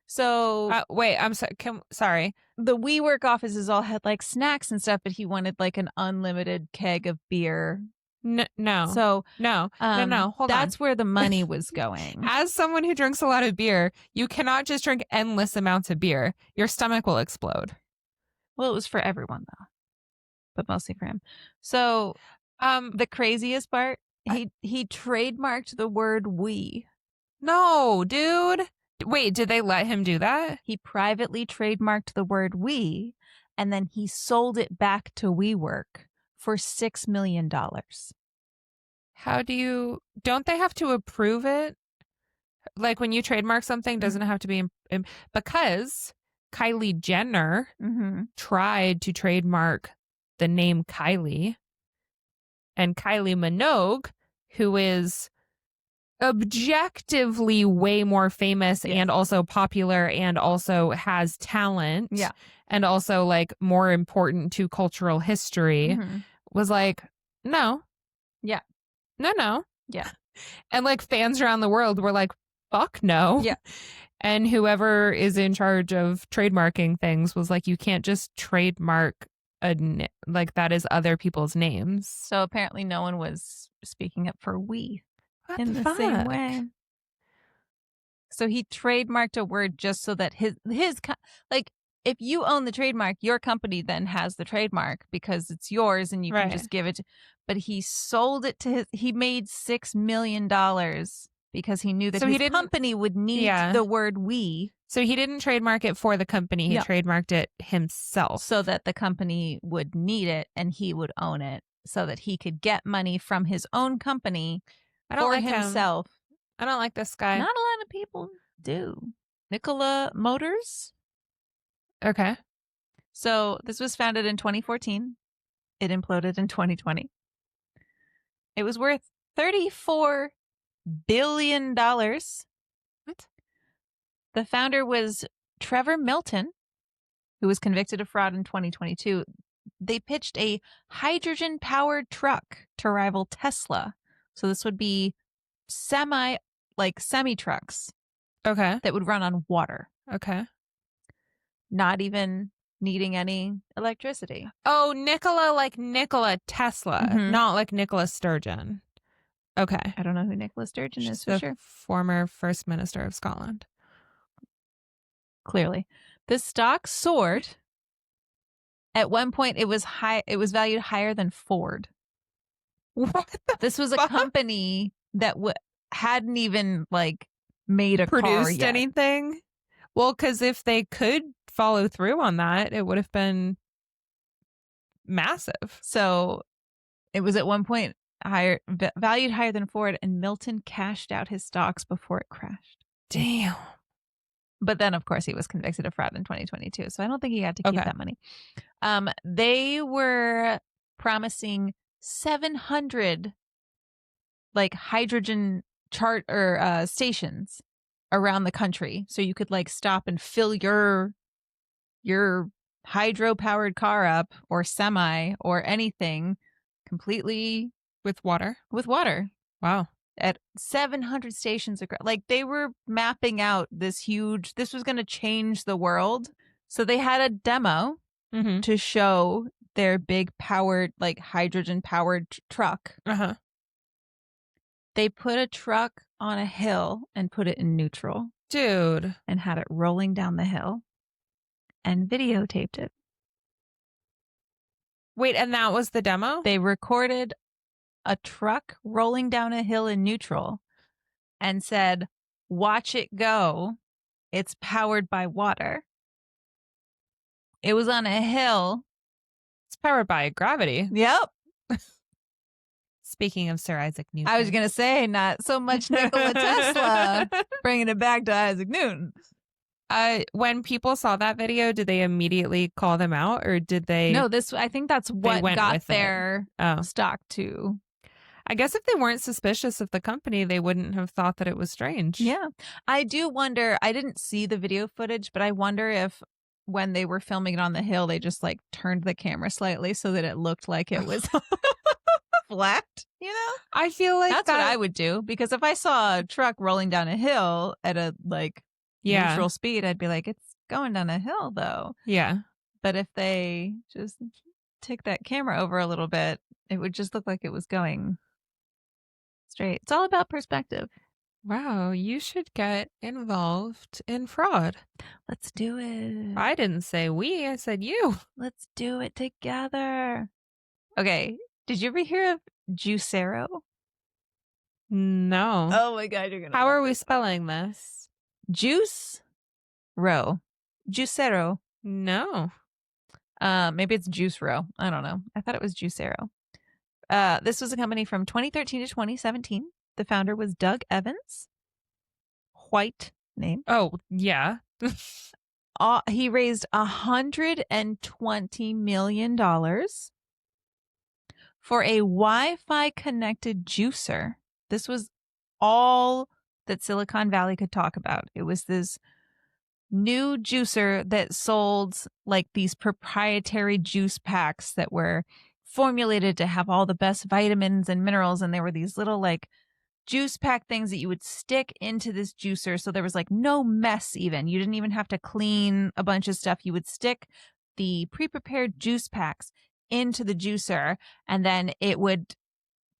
So wait, I'm sorry. Sorry. the WeWork offices all had like snacks and stuff, but he wanted like an unlimited keg of beer. No. So no. Hold on. That's where the money was going. As someone who drinks a lot of beer, you cannot just drink endless amounts of beer. Your stomach will explode. Well, it was for everyone though, but mostly for him. So the craziest part, he trademarked the word "we." No, dude. Wait, did they let him do that? He privately trademarked the word "we," and then he sold it back to WeWork for $6 million. How don't they have to approve it? Like when you trademark something, doesn't it have to be because Kylie Jenner tried to trademark the name Kylie, and Kylie Minogue, who is objectively way more famous and also popular and also has talent and also like more important to cultural history, was like, no. Yeah. No. Yeah. And like fans around the world were like, fuck no. Yeah. And whoever is in charge of trademarking things was like, you can't just trademark like that is other people's names. So apparently no one was speaking up for "we" in the fuck? same way. So he trademarked a word just so that his like, if you own the trademark, your company then has the trademark because it's yours and you can just give it. But he sold it to he made $6 million because he knew that his company would need the word "we." So he didn't trademark it for the company. He trademarked it himself. So that the company would need it and he would own it so that he could get money from his own company for himself. I don't like this guy. Not a lot of people do. Nikola Motors. Okay. So this was founded in 2014. It imploded in 2020. It was worth $34 billion. What? The founder was Trevor Milton, who was convicted of fraud in 2022. They pitched a hydrogen-powered truck to rival Tesla. So this would be semi trucks. Okay. That would run on water. Okay. Not even needing any electricity. Oh, Nikola Tesla, not like Nicola Sturgeon. Okay. I don't know who Nicola Sturgeon is for sure. Former First Minister of Scotland. Clearly. The stock soared. At one point it was valued higher than Ford. What this was a company that hadn't even like made a produced car yet. anything. Well, because if they could follow through on that, it would have been massive. So it was at one point valued higher than Ford, and Milton cashed out his stocks before it crashed. Damn. But then, of course, he was convicted of fraud in 2022. So I don't think he got to keep that money. They were promising 700 like hydrogen stations around the country, so you could like stop and fill your hydro powered car up or semi or anything completely with water. Wow. At 700 stations across. Like they were mapping out this was going to change the world. So they had a demo to show their big powered, like hydrogen powered truck. They put a truck on a hill and put it in neutral. Dude. And had it rolling down the hill and videotaped it. Wait, and that was the demo? They recorded a truck rolling down a hill in neutral and said, "Watch it go. It's powered by water." It was on a hill. It's powered by gravity. Yep. Speaking of Sir Isaac Newton. I was going to say, not so much Nikola Tesla, bringing it back to Isaac Newton. When people saw that video, did they immediately call them out, or did they? No, I think that's what got their stock to. I guess if they weren't suspicious of the company, they wouldn't have thought that it was strange. Yeah. I do wonder, I didn't see the video footage, but I wonder if when they were filming it on the hill, they just like turned the camera slightly so that it looked like it was reflect, you know? I feel like That's what I would do, because if I saw a truck rolling down a hill at a neutral speed, I'd be like, it's going down a hill though. Yeah. But if they just take that camera over a little bit, it would just look like it was going straight. It's all about perspective. Wow, you should get involved in fraud. Let's do it. I didn't say we, I said you. Let's do it together. Okay. Did you ever hear of Juicero? No. Oh my God, you're going to How are we spelling this? Juice row. Juicero. No. Maybe it's Juice Row. I don't know. I thought it was Juicero. This was a company from 2013 to 2017. The founder was Doug Evans. White name. Oh, yeah. He raised $120 million for a Wi-Fi connected juicer. This was all that Silicon Valley could talk about. It was this new juicer that sold like these proprietary juice packs that were formulated to have all the best vitamins and minerals. And there were these little like juice pack things that you would stick into this juicer. So there was like no mess even. You didn't even have to clean a bunch of stuff. You would stick the pre-prepared juice packs into the juicer, and then it would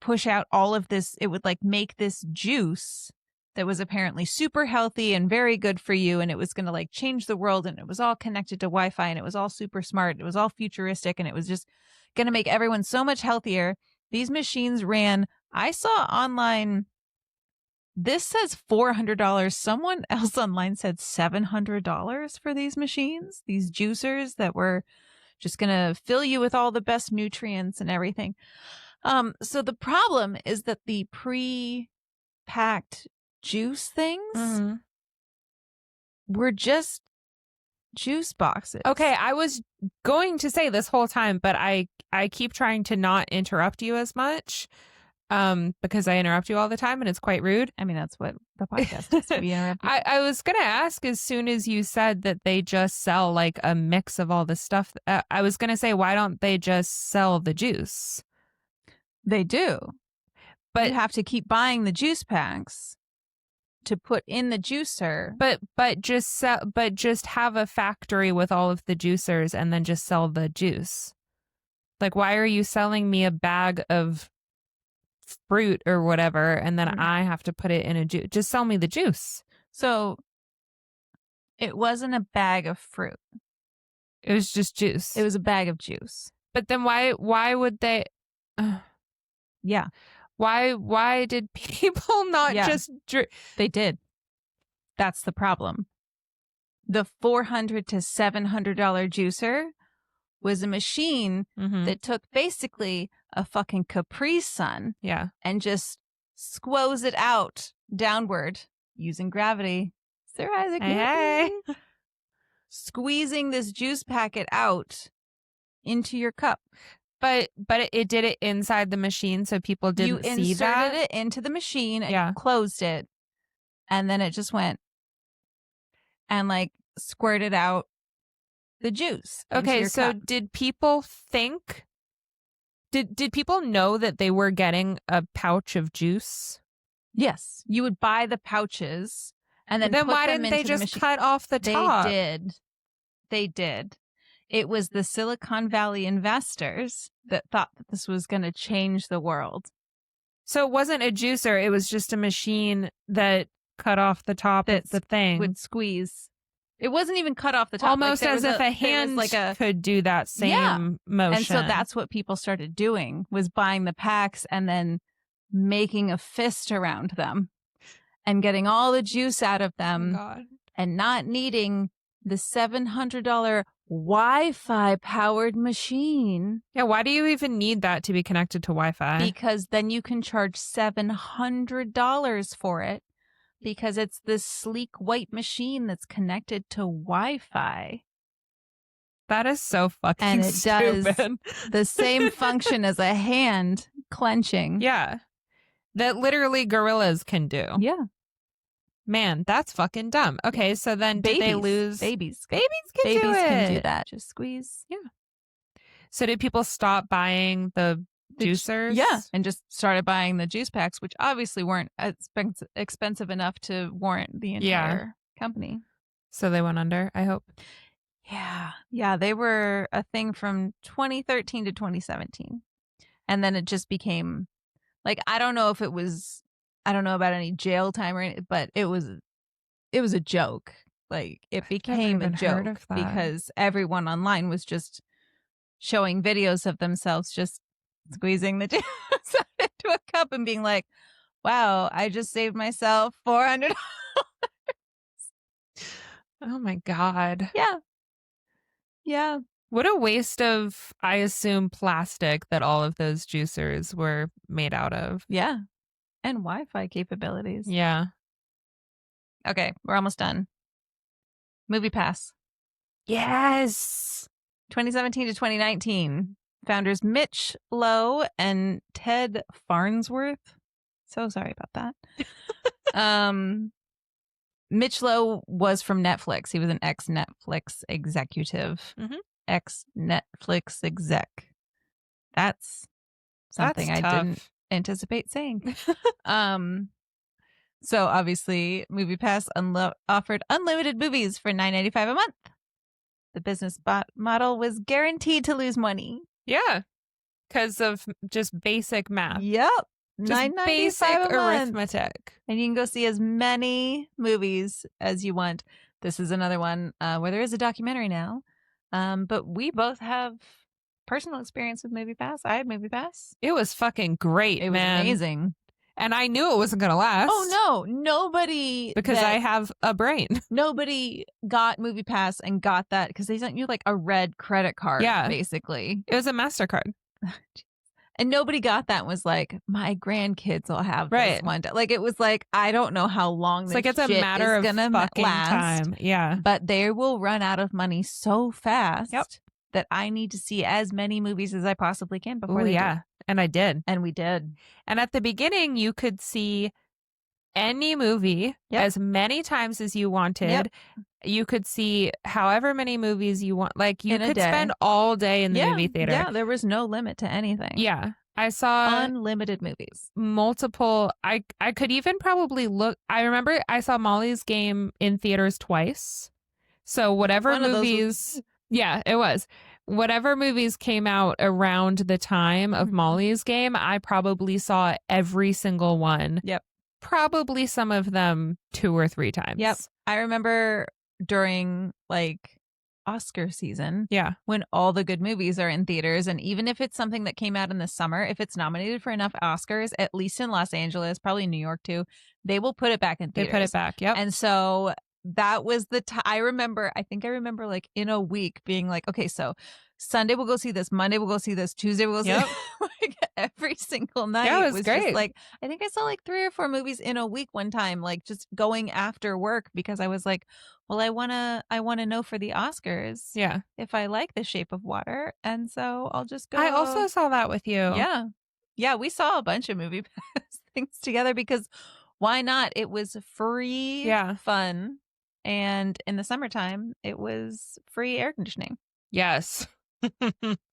push out all of this. It would like make this juice that was apparently super healthy and very good for you. And it was going to like change the world. And it was all connected to Wi-Fi, and it was all super smart. It was all futuristic, and it was just going to make everyone so much healthier. These machines ran, I saw online, this says $400. Someone else online said $700 for these machines, these juicers that were just going to fill you with all the best nutrients and everything. So the problem is that the pre-packed juice things were just juice boxes. Okay, I was going to say this whole time, but I keep trying to not interrupt you as much because I interrupt you all the time and it's quite rude. I mean, that's what the podcast is. We interrupt you. I was going to ask, as soon as you said that they just sell like a mix of all this stuff, I was going to say, why don't they just sell the juice? They do. But you But have to keep buying the juice packs to put in the juicer. but just have a factory with all of the juicers and then just sell the juice. Like, why are you selling me a bag of fruit or whatever and then I have to put it in a juice? Just sell me the juice. So it wasn't a bag of fruit. It was just juice. It was a bag of juice. But then why would they Yeah, why did people not just they did. That's the problem. The $400 to $700 juicer was a machine that took basically a fucking Capri Sun and just squoze it out downward using gravity. Sir Isaac, Hey. squeezing this juice packet out into your cup. But it did it inside the machine so people didn't see that. You inserted it into the machine and closed it, and then it just went and like squirted out the juice. Okay, so cup. did people think? Did people know that they were getting a pouch of juice? Yes, you would buy the pouches and then put why them didn't they into the just machine. cut off the top? They did. It was the Silicon Valley investors that thought that this was going to change the world. So it wasn't a juicer; it was just a machine that cut off the top of the thing. Would squeeze. It wasn't even cut off the top. Almost like as if a hand could do that same motion. And so that's what people started doing, was buying the packs and then making a fist around them and getting all the juice out of them and not needing the $700 Wi-Fi powered machine. Yeah, why do you even need that to be connected to Wi-Fi? Because then you can charge $700 for it. Because it's this sleek white machine that's connected to Wi-Fi. That is so fucking and it stupid. Does the same function as a hand clenching. Yeah. That literally gorillas can do. Yeah. Man, that's fucking dumb. Okay, so then did they lose? Babies can do it. Babies can do that. Just squeeze. Yeah. So did people stop buying the juicers. Yeah, and just started buying the juice packs, which obviously weren't expensive enough to warrant the entire company. So they went under, I hope. Yeah, they were a thing from 2013 to 2017. And then it just became like, I don't know about any jail time or anything, but it was a joke. Like, it became a joke because everyone online was just showing videos of themselves just squeezing the juice into a cup and being like, wow, I just saved myself $400. Oh my God. Yeah. What a waste of, I assume, plastic that all of those juicers were made out of. Yeah. And Wi-Fi capabilities. Yeah. Okay, we're almost done. Movie Pass. Yes. 2017 to 2019. Founders Mitch Lowe and Ted Farnsworth. So sorry about that. Mitch Lowe was from Netflix. He was an ex-Netflix executive. Mhm. Ex-Netflix exec. That's something I didn't anticipate saying. So obviously, MoviePass offered unlimited movies for $9.95 a month. The business model was guaranteed to lose money. Yeah. Because of just basic math. Yep. Just basic arithmetic. And you can go see as many movies as you want. This is another one where there is a documentary now. But we both have personal experience with MoviePass. I had MoviePass. It was fucking great, It was amazing. And I knew it wasn't going to last. Oh, no. Nobody. Because I have a brain. Nobody got MoviePass and got that because they sent you like a red credit card, basically. It was a MasterCard. And nobody got that and was like, my grandkids will have this one day. Like, it was like, I don't know how long this it's a matter of fucking time. Yeah. But they will run out of money so fast that I need to see as many movies as I possibly can before they do. And I did. And we did. And at the beginning, you could see any movie as many times as you wanted. You could see however many movies you want. Like, you could spend all day in the movie theater. Yeah, there was no limit to anything. Yeah. I saw unlimited movies. Multiple. I could even probably look. I remember I saw Molly's Game in theaters twice. So whatever movies. Yeah, it was. Whatever movies came out around the time of Molly's Game, I probably saw every single one. Yep. Probably some of them 2 or 3 times. Yep. I remember during like Oscar season. Yeah. When all the good movies are in theaters. And even if it's something that came out in the summer, if it's nominated for enough Oscars, at least in Los Angeles, probably New York too, they will put it back in theaters. They put it back. Yep. And so that was the I remember like in a week being like, okay, so Sunday we'll go see this, Monday we'll go see this, Tuesday we'll go see like every single night. Yeah, it was great. Just like, I think I saw like 3 or 4 movies in a week one time, like just going after work because I was like, well, I wanna know for the Oscars if I like The Shape of Water, and so I'll just go. I also saw that with you. Yeah, we saw a bunch of movie things together because why not? It was free fun. And in the summertime, it was free air conditioning. Yes.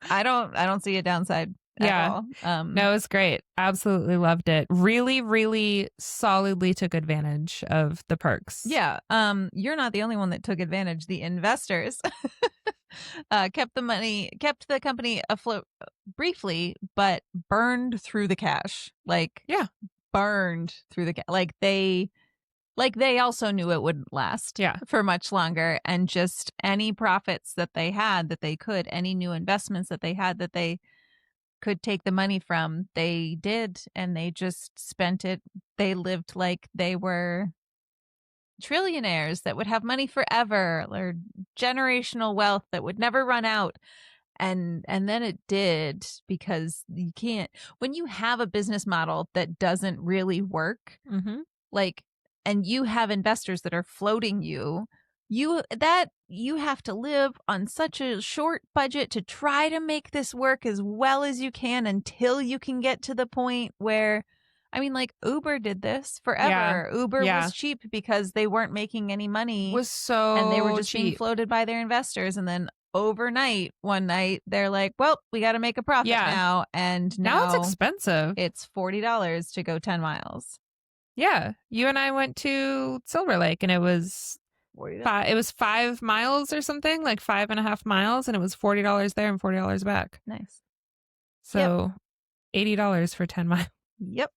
I don't see a downside at all. No, it was great. Absolutely loved it. Really, really solidly took advantage of the perks. Yeah. You're not the only one that took advantage. The investors kept the company afloat briefly, but burned through the cash. Burned through the cash. Like they also knew it wouldn't last for much longer. And just any profits that they had that they could, any new investments that they had that they could take the money from, they did. And they just spent it. They lived like they were trillionaires that would have money forever, or generational wealth that would never run out. And then it did, because you can't, when you have a business model that doesn't really work, and you have investors that are floating you have to live on such a short budget to try to make this work as well as you can until you can get to the point where, I mean, like Uber did this Yeah. forever. Uber Yeah. was cheap because they weren't making any money Was so and they were just being cheap. floated by their investors. And then overnight, one night, they're like, well, we got to make a profit now. And Now it's now expensive. it's $40 to go 10 miles. Yeah. You and I went to Silver Lake and it was it was 5 miles or something, like 5.5 miles, and it was $40 there and $40 back. Nice. So $80 for 10 miles. Yep.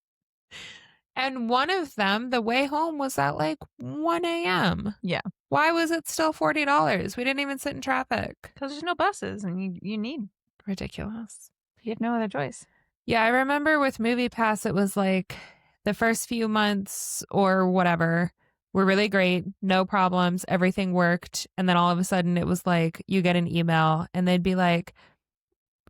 And one of them, the way home was at like 1 a.m. Yeah. Why was it still $40? We didn't even sit in traffic. Because there's no buses and you need. Ridiculous. You have no other choice. Yeah, I remember with MoviePass, it was like the first few months or whatever were really great. No problems. Everything worked. And then all of a sudden it was like you get an email and they'd be like,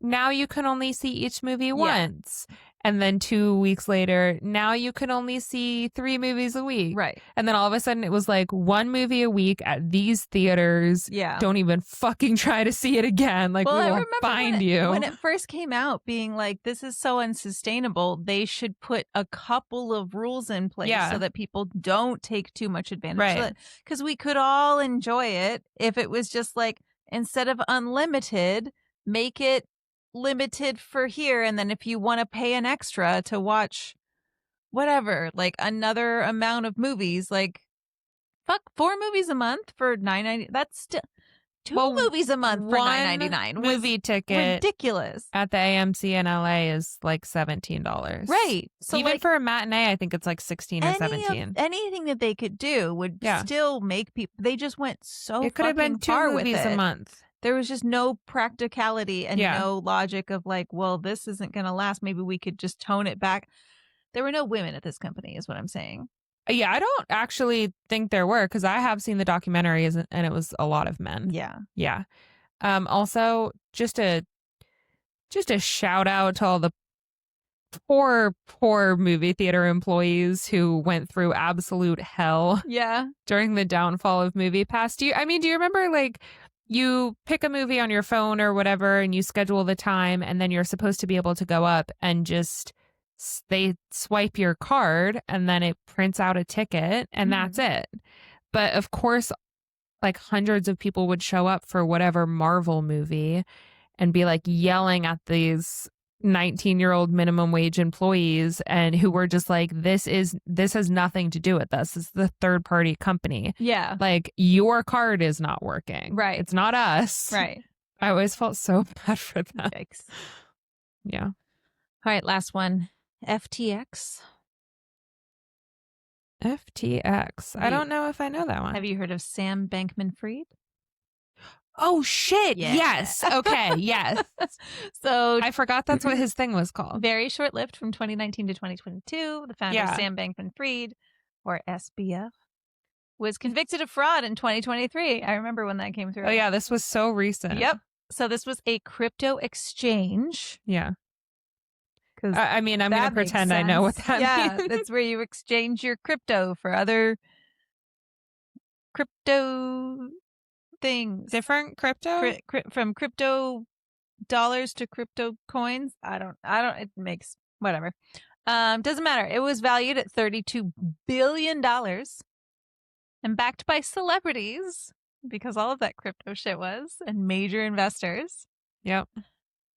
now you can only see each movie once. And then 2 weeks later, now you can only see 3 movies a week. Right. And then all of a sudden it was like 1 movie a week at these theaters. Yeah. Don't even fucking try to see it again. Like, well, we I will remember find you. when it first came out, being like, this is so unsustainable. They should put a couple of rules in place so that people don't take too much advantage of it. Because we could all enjoy it if it was just like, instead of unlimited, make it limited for here, and then if you want to pay an extra to watch whatever, like another amount of movies, like fuck, 4 movies a month for $9.90. That's still 2 movies a month for $9.99. Movie ticket ridiculous at the AMC in LA is like $17. Right. So even like, for a matinee, I think it's like 16 or 17. Anything that they could do would still make people. They just went so it could have been 2 movies a month. There was just no practicality and no logic of like, well, this isn't going to last. Maybe we could just tone it back. There were no women at this company, is what I'm saying. Yeah, I don't actually think there were, because I have seen the documentaries and it was a lot of men. Yeah. Yeah. Also, just a shout out to all the poor movie theater employees who went through absolute hell. Yeah. During the downfall of MoviePass. Do you remember, like, you pick a movie on your phone or whatever and you schedule the time, and then you're supposed to be able to go up and just they swipe your card and then it prints out a ticket and that's it. But of course, like, hundreds of people would show up for whatever Marvel movie and be like yelling at these 19-year-old minimum wage employees, and who were just like, this has nothing to do with us. This is the third party company. Yeah. Like, your card is not working. Right. It's not us. Right. I always felt so bad for them. Yikes. Yeah. All right, last one. FTX. FTX. I don't know if I know that one. Have you heard of Sam Bankman-Fried? Oh, shit. Yeah. Yes. Okay. Yes. So I forgot that's what his thing was called. Very short-lived, from 2019 to 2022. The founder, Sam Bankman-Fried, or SBF, was convicted of fraud in 2023. I remember when that came through. Oh, yeah. This was so recent. Yep. So this was a crypto exchange. Yeah. I mean, I'm going to pretend I know what that means. Yeah, that's where you exchange your crypto for other crypto things. Different crypto? From crypto dollars to crypto coins. I don't, it makes, whatever. Doesn't matter. It was valued at $32 billion and backed by celebrities, because all of that crypto shit was, and major investors. Yep.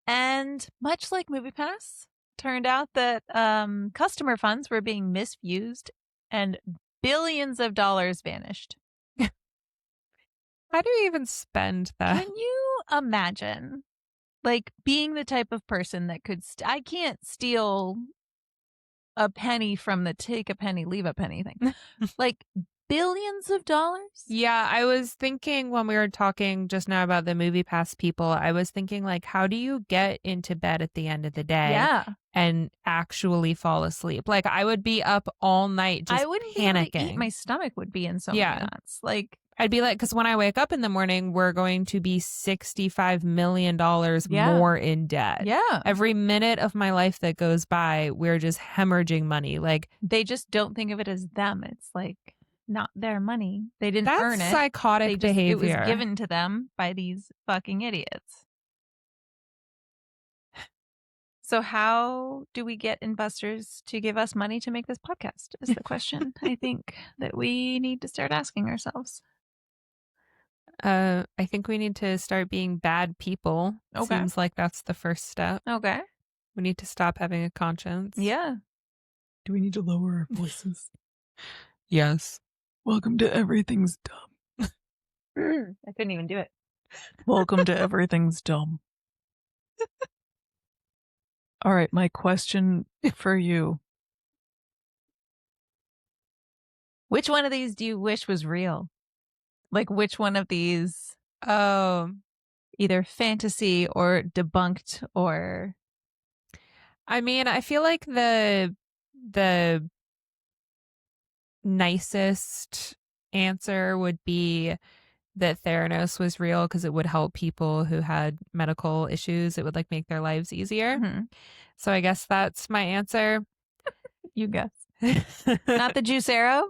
And much like MoviePass, turned out that customer funds were being misused and billions of dollars vanished. How do you even spend that? Can you imagine, like, being the type of person that could I can't steal a penny from the take a penny, leave a penny thing. Like, billions of dollars? Yeah, I was thinking when we were talking just now about the MoviePass people, I was thinking, like, how do you get into bed at the end of the day and actually fall asleep? Like, I would be up all night just I wouldn't panicking. Be able to eat. My stomach would be in so many knots. Like, I'd be like, because when I wake up in the morning, we're going to be $65 million more in debt. Yeah. Every minute of my life that goes by, we're just hemorrhaging money. Like, they just don't think of it as them. It's like not their money. They didn't earn it. That's psychotic behavior. It was given to them by these fucking idiots. So how do we get investors to give us money to make this podcast is the question I think that we need to start asking ourselves. I think we need to start being bad people. Okay. Seems like that's the first step. Okay. We need to stop having a conscience. Yeah. Do we need to lower our voices? Yes. Welcome to Everything's Dumb. I couldn't even do it. Welcome to Everything's Dumb. All right, my question for you. Which one of these do you wish was real? Like which one of these Oh, either fantasy or debunked or I mean, I feel like the nicest answer would be that Theranos was real because it would help people who had medical issues. It would like make their lives easier. Mhm. So I guess that's my answer. You guess. Not the juice arrow?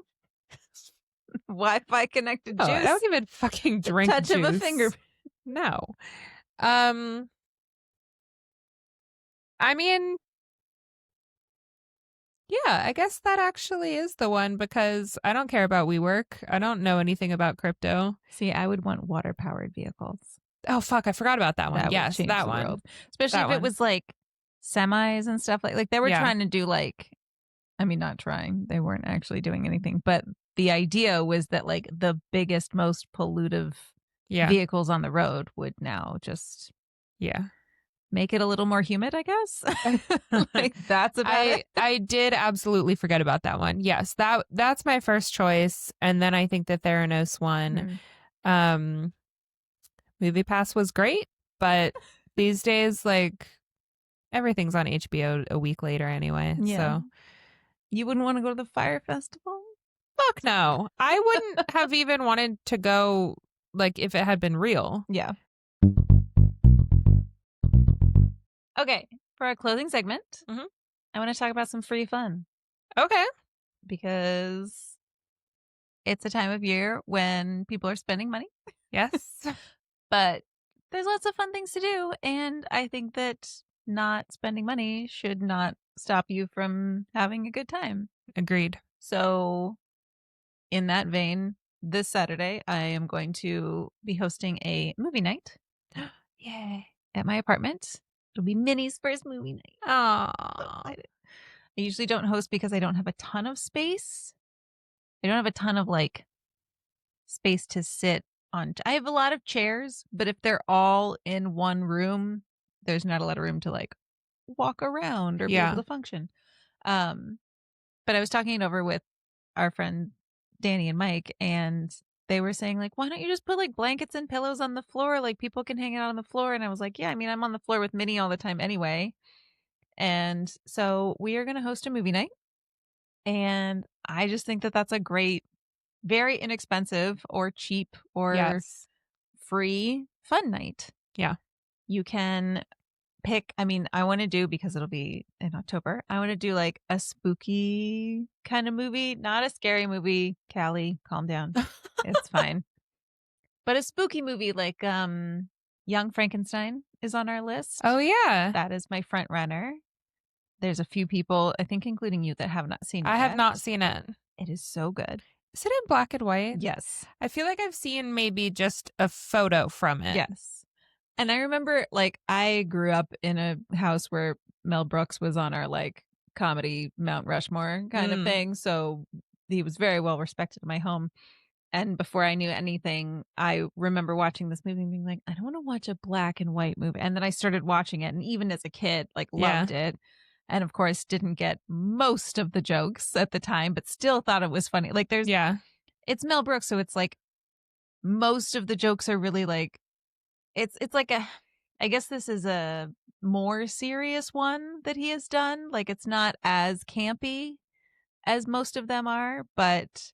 Wi-Fi connected juice? Oh, I don't even fucking drink touch juice. of a finger. No. I mean, yeah, I guess that actually is the one because I don't care about WeWork. I don't know anything about crypto. See, I would want water-powered vehicles. Oh, fuck. I forgot about that one. That would Yes, change that the one. world. Especially That if it one. was like semis and stuff like they were Yeah. trying to do like, I mean, not trying. They weren't actually doing anything, but the idea was that like the biggest, most pollutive Yeah. vehicles on the road would now just Yeah. make it a little more humid, I guess. Like that's about it. I did absolutely forget about that one. Yes, that's my first choice. And then I think the Theranos one. Movie Pass was great, but these days, like everything's on HBO a week later anyway. Yeah. So You wouldn't want to go to the fire festival? fuck no. I wouldn't have even wanted to go like if it had been real. Yeah. Okay, for our closing segment, Mhm. I want to talk about some free fun Okay. because it's a time of year when people are spending money, Yes. but there's lots of fun things to do. And I think that not spending money should not stop you from having a good time. Agreed. So, in that vein, this Saturday, I am going to be hosting a movie night Yay. at my apartment. It'll be Minnie's first movie night. So Aww. excited. I usually don't host because I don't have a ton of space. I don't have a ton of like space to sit on. I have a lot of chairs, but if they're all in one room, there's not a lot of room to like walk around or be Yeah. able to function. But I was talking it over with our friend Danny and Mike, and they were saying like, why don't you just put like blankets and pillows on the floor? Like people can hang out on the floor. And I was like, yeah, I mean, I'm on the floor with Minnie all the time anyway. And so we are going to host a movie night. And I just think that that's a great, very inexpensive or cheap or Yes. free fun night. Yeah. You can pick, I mean, I want to do, because it'll be in October, I want to do like a spooky kind of movie, not a scary movie. Callie, calm down. It's fine. But a spooky movie like Young Frankenstein is on our list. Oh yeah. That is my front runner. There's a few people, I think including you, that have not seen it I have yet. not seen it. It is so good. Is it in black and white? Yes. I feel like I've seen maybe just a photo from it. Yes. And I remember like I grew up in a house where Mel Brooks was on our like comedy Mount Rushmore kind of thing. So he was very well respected in my home. And before I knew anything, I remember watching this movie and being like, I don't want to watch a black and white movie. And then I started watching it. And even as a kid, like loved it. And of course, didn't get most of the jokes at the time, but still thought it was funny. Like there's, it's Mel Brooks. So it's like most of the jokes are really like, it's like a, I guess this is a more serious one that he has done. Like it's not as campy as most of them are, but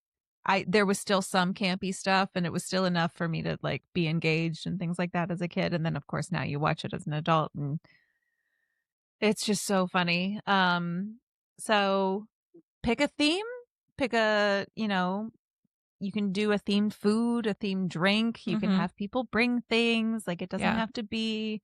there was still some campy stuff and it was still enough for me to like be engaged and things like that as a kid. And then of course now you watch it as an adult and it's just so funny. So pick a theme, pick a, you can do a themed food, a themed drink. You can have people bring things. Like it doesn't have to be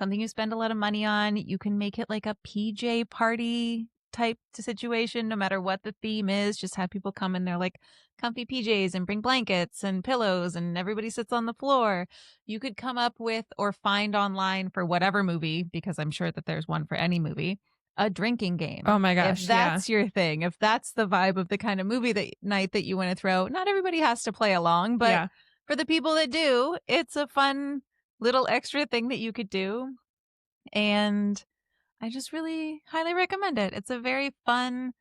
something you spend a lot of money on. You can make it like a PJ party type situation, no matter what the theme is. Just have people come in their like comfy PJs and bring blankets and pillows, and everybody sits on the floor. You could come up with or find online for whatever movie, because I'm sure that there's one for any movie, a drinking game. Oh my If gosh, that's your thing, if that's the vibe of the kind of movie that night that you want to throw, not everybody has to play along, but yeah. for the people that do, it's a fun little extra thing that you could do. And I just really highly recommend it. It's a very fun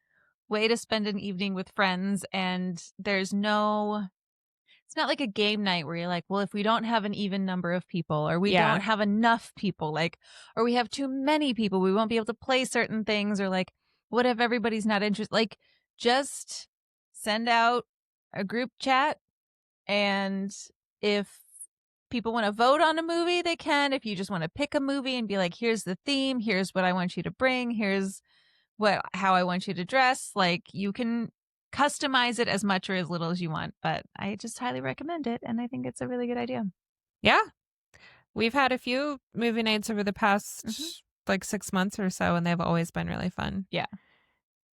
way to spend an evening with friends, and it's not like a game night where you're like, well, if we don't have an even number of people, or we Yeah. don't have enough people, like, or we have too many people, we won't be able to play certain things, or like, what if everybody's not interested? Like, just send out a group chat, and if people want to vote on a movie, they can. If you just want to pick a movie and be like, here's the theme, here's what I want you to bring, here's how I want you to dress, like, you can customize it as much or as little as you want, but I just highly recommend it, and I think it's a really good idea. Yeah. We've had a few movie nights over the past like 6 months or so, and they've always been really fun. Yeah.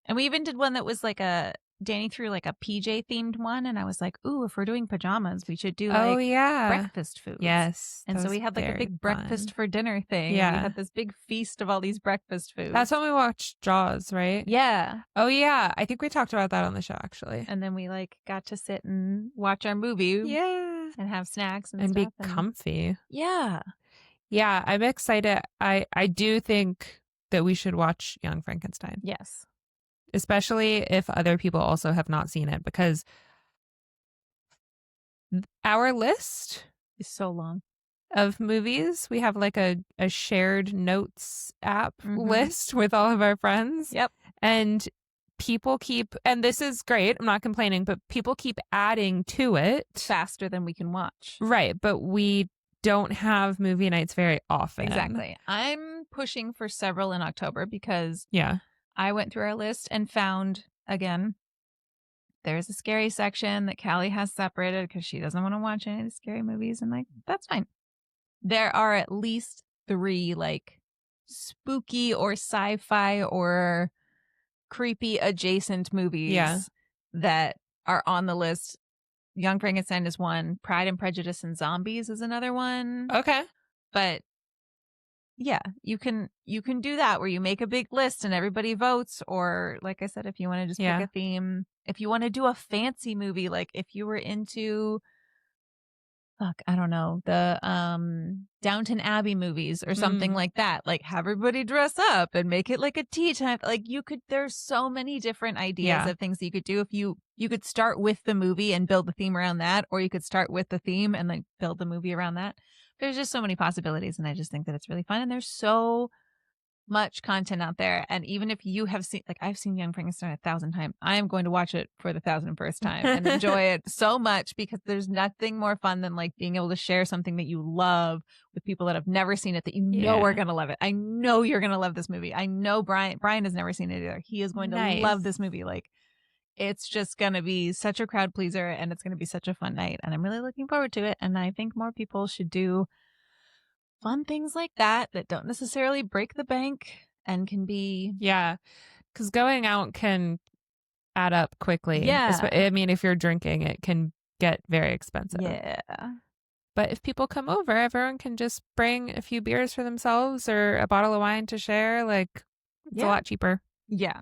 And we even did one that was like Danny threw like a PJ themed one, and I was like, ooh, if we're doing pajamas, we should do like breakfast foods. Yes. And so we had like a big breakfast for dinner thing. Yeah. We had this big feast of all these breakfast foods. That's when we watched Jaws, right? Yeah. Oh yeah. I think we talked about that on the show actually. And then we like got to sit and watch our movie. Yeah. And have snacks and stuff. Be comfy. Yeah. Yeah, I'm excited. I do think that we should watch Young Frankenstein. Yes. Especially if other people also have not seen it, because our list is so long of movies. We have like a shared notes app list with all of our friends. Yep. And people keep, and this is great, I'm not complaining, but people keep adding to it. Faster than we can watch. Right. But we don't have movie nights very often. Exactly. I'm pushing for several in October because yeah, I went through our list and found, again, there's a scary section that Callie has separated because she doesn't want to watch any of the scary movies. And like, that's fine. There are at least 3 like spooky or sci-fi or creepy adjacent movies that are on the list. Young Frankenstein is one. Pride and Prejudice and Zombies is another one. Okay. But yeah, you can do that where you make a big list and everybody votes, or like I said, if you want to just pick a theme, if you want to do a fancy movie, like if you were into I don't know, the Downton Abbey movies or something like that, like have everybody dress up and make it like a tea time. Like there's so many different ideas of things that you could do. If you could start with the movie and build the theme around that, or you could start with the theme and then build the movie around that. There's just so many possibilities, and I just think that it's really fun, and there's so much content out there. And even if you have seen, like, I've seen Young Frankenstein 1,000 times, I am going to watch it for the 1,001st time and enjoy it so much, because there's nothing more fun than like being able to share something that you love with people that have never seen it, that you know are going to love it. I know you're going to love this movie. I know Brian has never seen it either. He is going to love this movie. Like, it's just going to be such a crowd pleaser, and it's going to be such a fun night, and I'm really looking forward to it. And I think more people should do fun things like that don't necessarily break the bank and can be... Yeah, because going out can add up quickly. Yeah. I mean, if you're drinking, it can get very expensive. Yeah. But if people come over, everyone can just bring a few beers for themselves or a bottle of wine to share. Like, it's a lot cheaper. Yeah.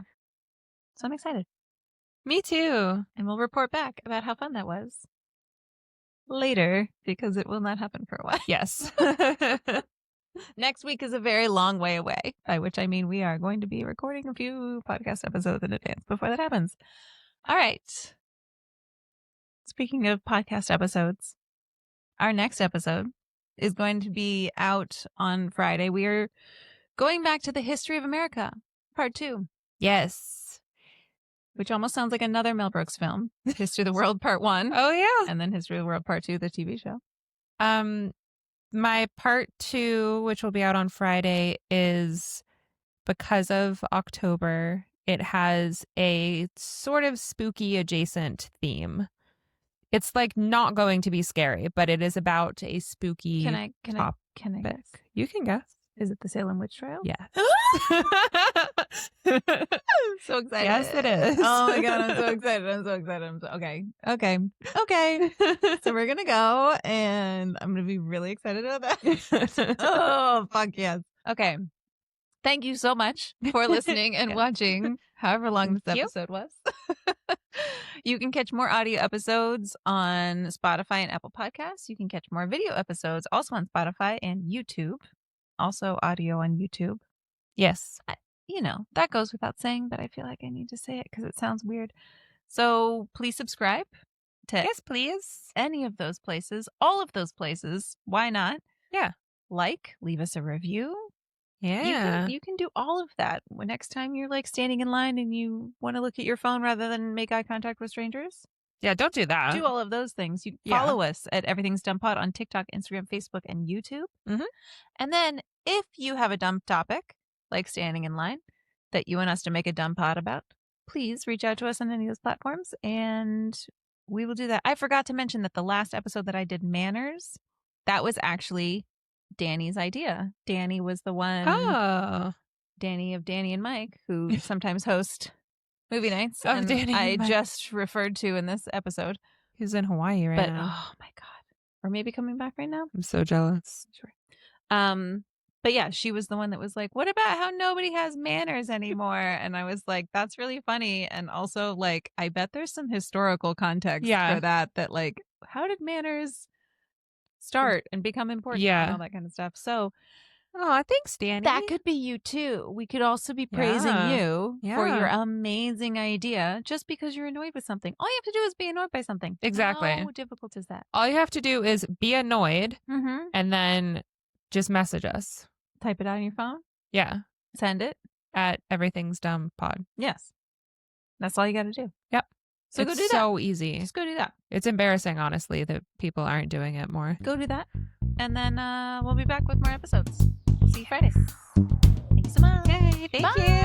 So I'm excited. Me too. And we'll report back about how fun that was later, because it will not happen for a while. Yes. Next week is a very long way away, by which I mean we are going to be recording a few podcast episodes in advance before that happens. All right. Speaking of podcast episodes, our next episode is going to be out on Friday. We are going back to the History of America, Part 2. Yes. Which almost sounds like another Mel Brooks film. History of the World Part 1. Oh, yeah. And then History of the World Part 2, the TV show. My Part 2, which will be out on Friday, is because of October. It has a sort of spooky adjacent theme. It's like not going to be scary, but it is about a spooky topic. Can I guess? You can guess. Is it the Salem Witch Trial? Yeah. I'm so excited. Yes, it is. Oh my God, I'm so excited. Okay. So we're going to go and I'm going to be really excited about that. Oh, fuck yes. Okay. Thank you so much for listening and watching however long this Thank you. episode was. You can catch more audio episodes on Spotify and Apple Podcasts. You can catch more video episodes also on Spotify and YouTube. Also audio on YouTube. Yes. That goes without saying, but I feel like I need to say it because it sounds weird. So please subscribe to Yes, please. any of those places, all of those places. Why not? Yeah. Leave us a review. Yeah. You can do all of that. When next time you're like standing in line and you want to look at your phone rather than make eye contact with strangers. Yeah, don't do that. Do all of those things. You follow us at Everything's Dumb Pod on TikTok, Instagram, Facebook, and YouTube. Mhm. And then if you have a dumb topic, like standing in line, that you want us to make a dumb pod about, please reach out to us on any of those platforms and we will do that. I forgot to mention that the last episode that I did manners, that was actually Danny's idea. Danny was the one. Oh. Danny of Danny and Mike, who sometimes host movie nights. Of and Danny and I Mike. just referred to in this episode. He's in Hawaii right But now. oh my God. Or maybe coming back right now. I'm so jealous. Sure. But yeah, she was the one that was like, what about how nobody has manners anymore? And I was like, that's really funny. And also like, I bet there's some historical context for that like, how did manners start and become important and all that kind of stuff. So oh, thanks, Danny. that could be you too. We could also be praising you for your Yeah. amazing idea just because you're annoyed with something. All you have to do is be annoyed by something. Exactly. How difficult is that? All you have to do is be annoyed Mm-hmm. and then just message us. Type it out on your phone. Yeah. Send it. At Everything's Dumb Pod. Yes. That's all you got to do. Yep. So it's go do that. so easy. Just go do that. It's embarrassing, honestly, that people aren't doing it more. Go do that. And then we'll be back with more episodes. We'll see you Friday. Thank you so much. Yay, thank Bye. you.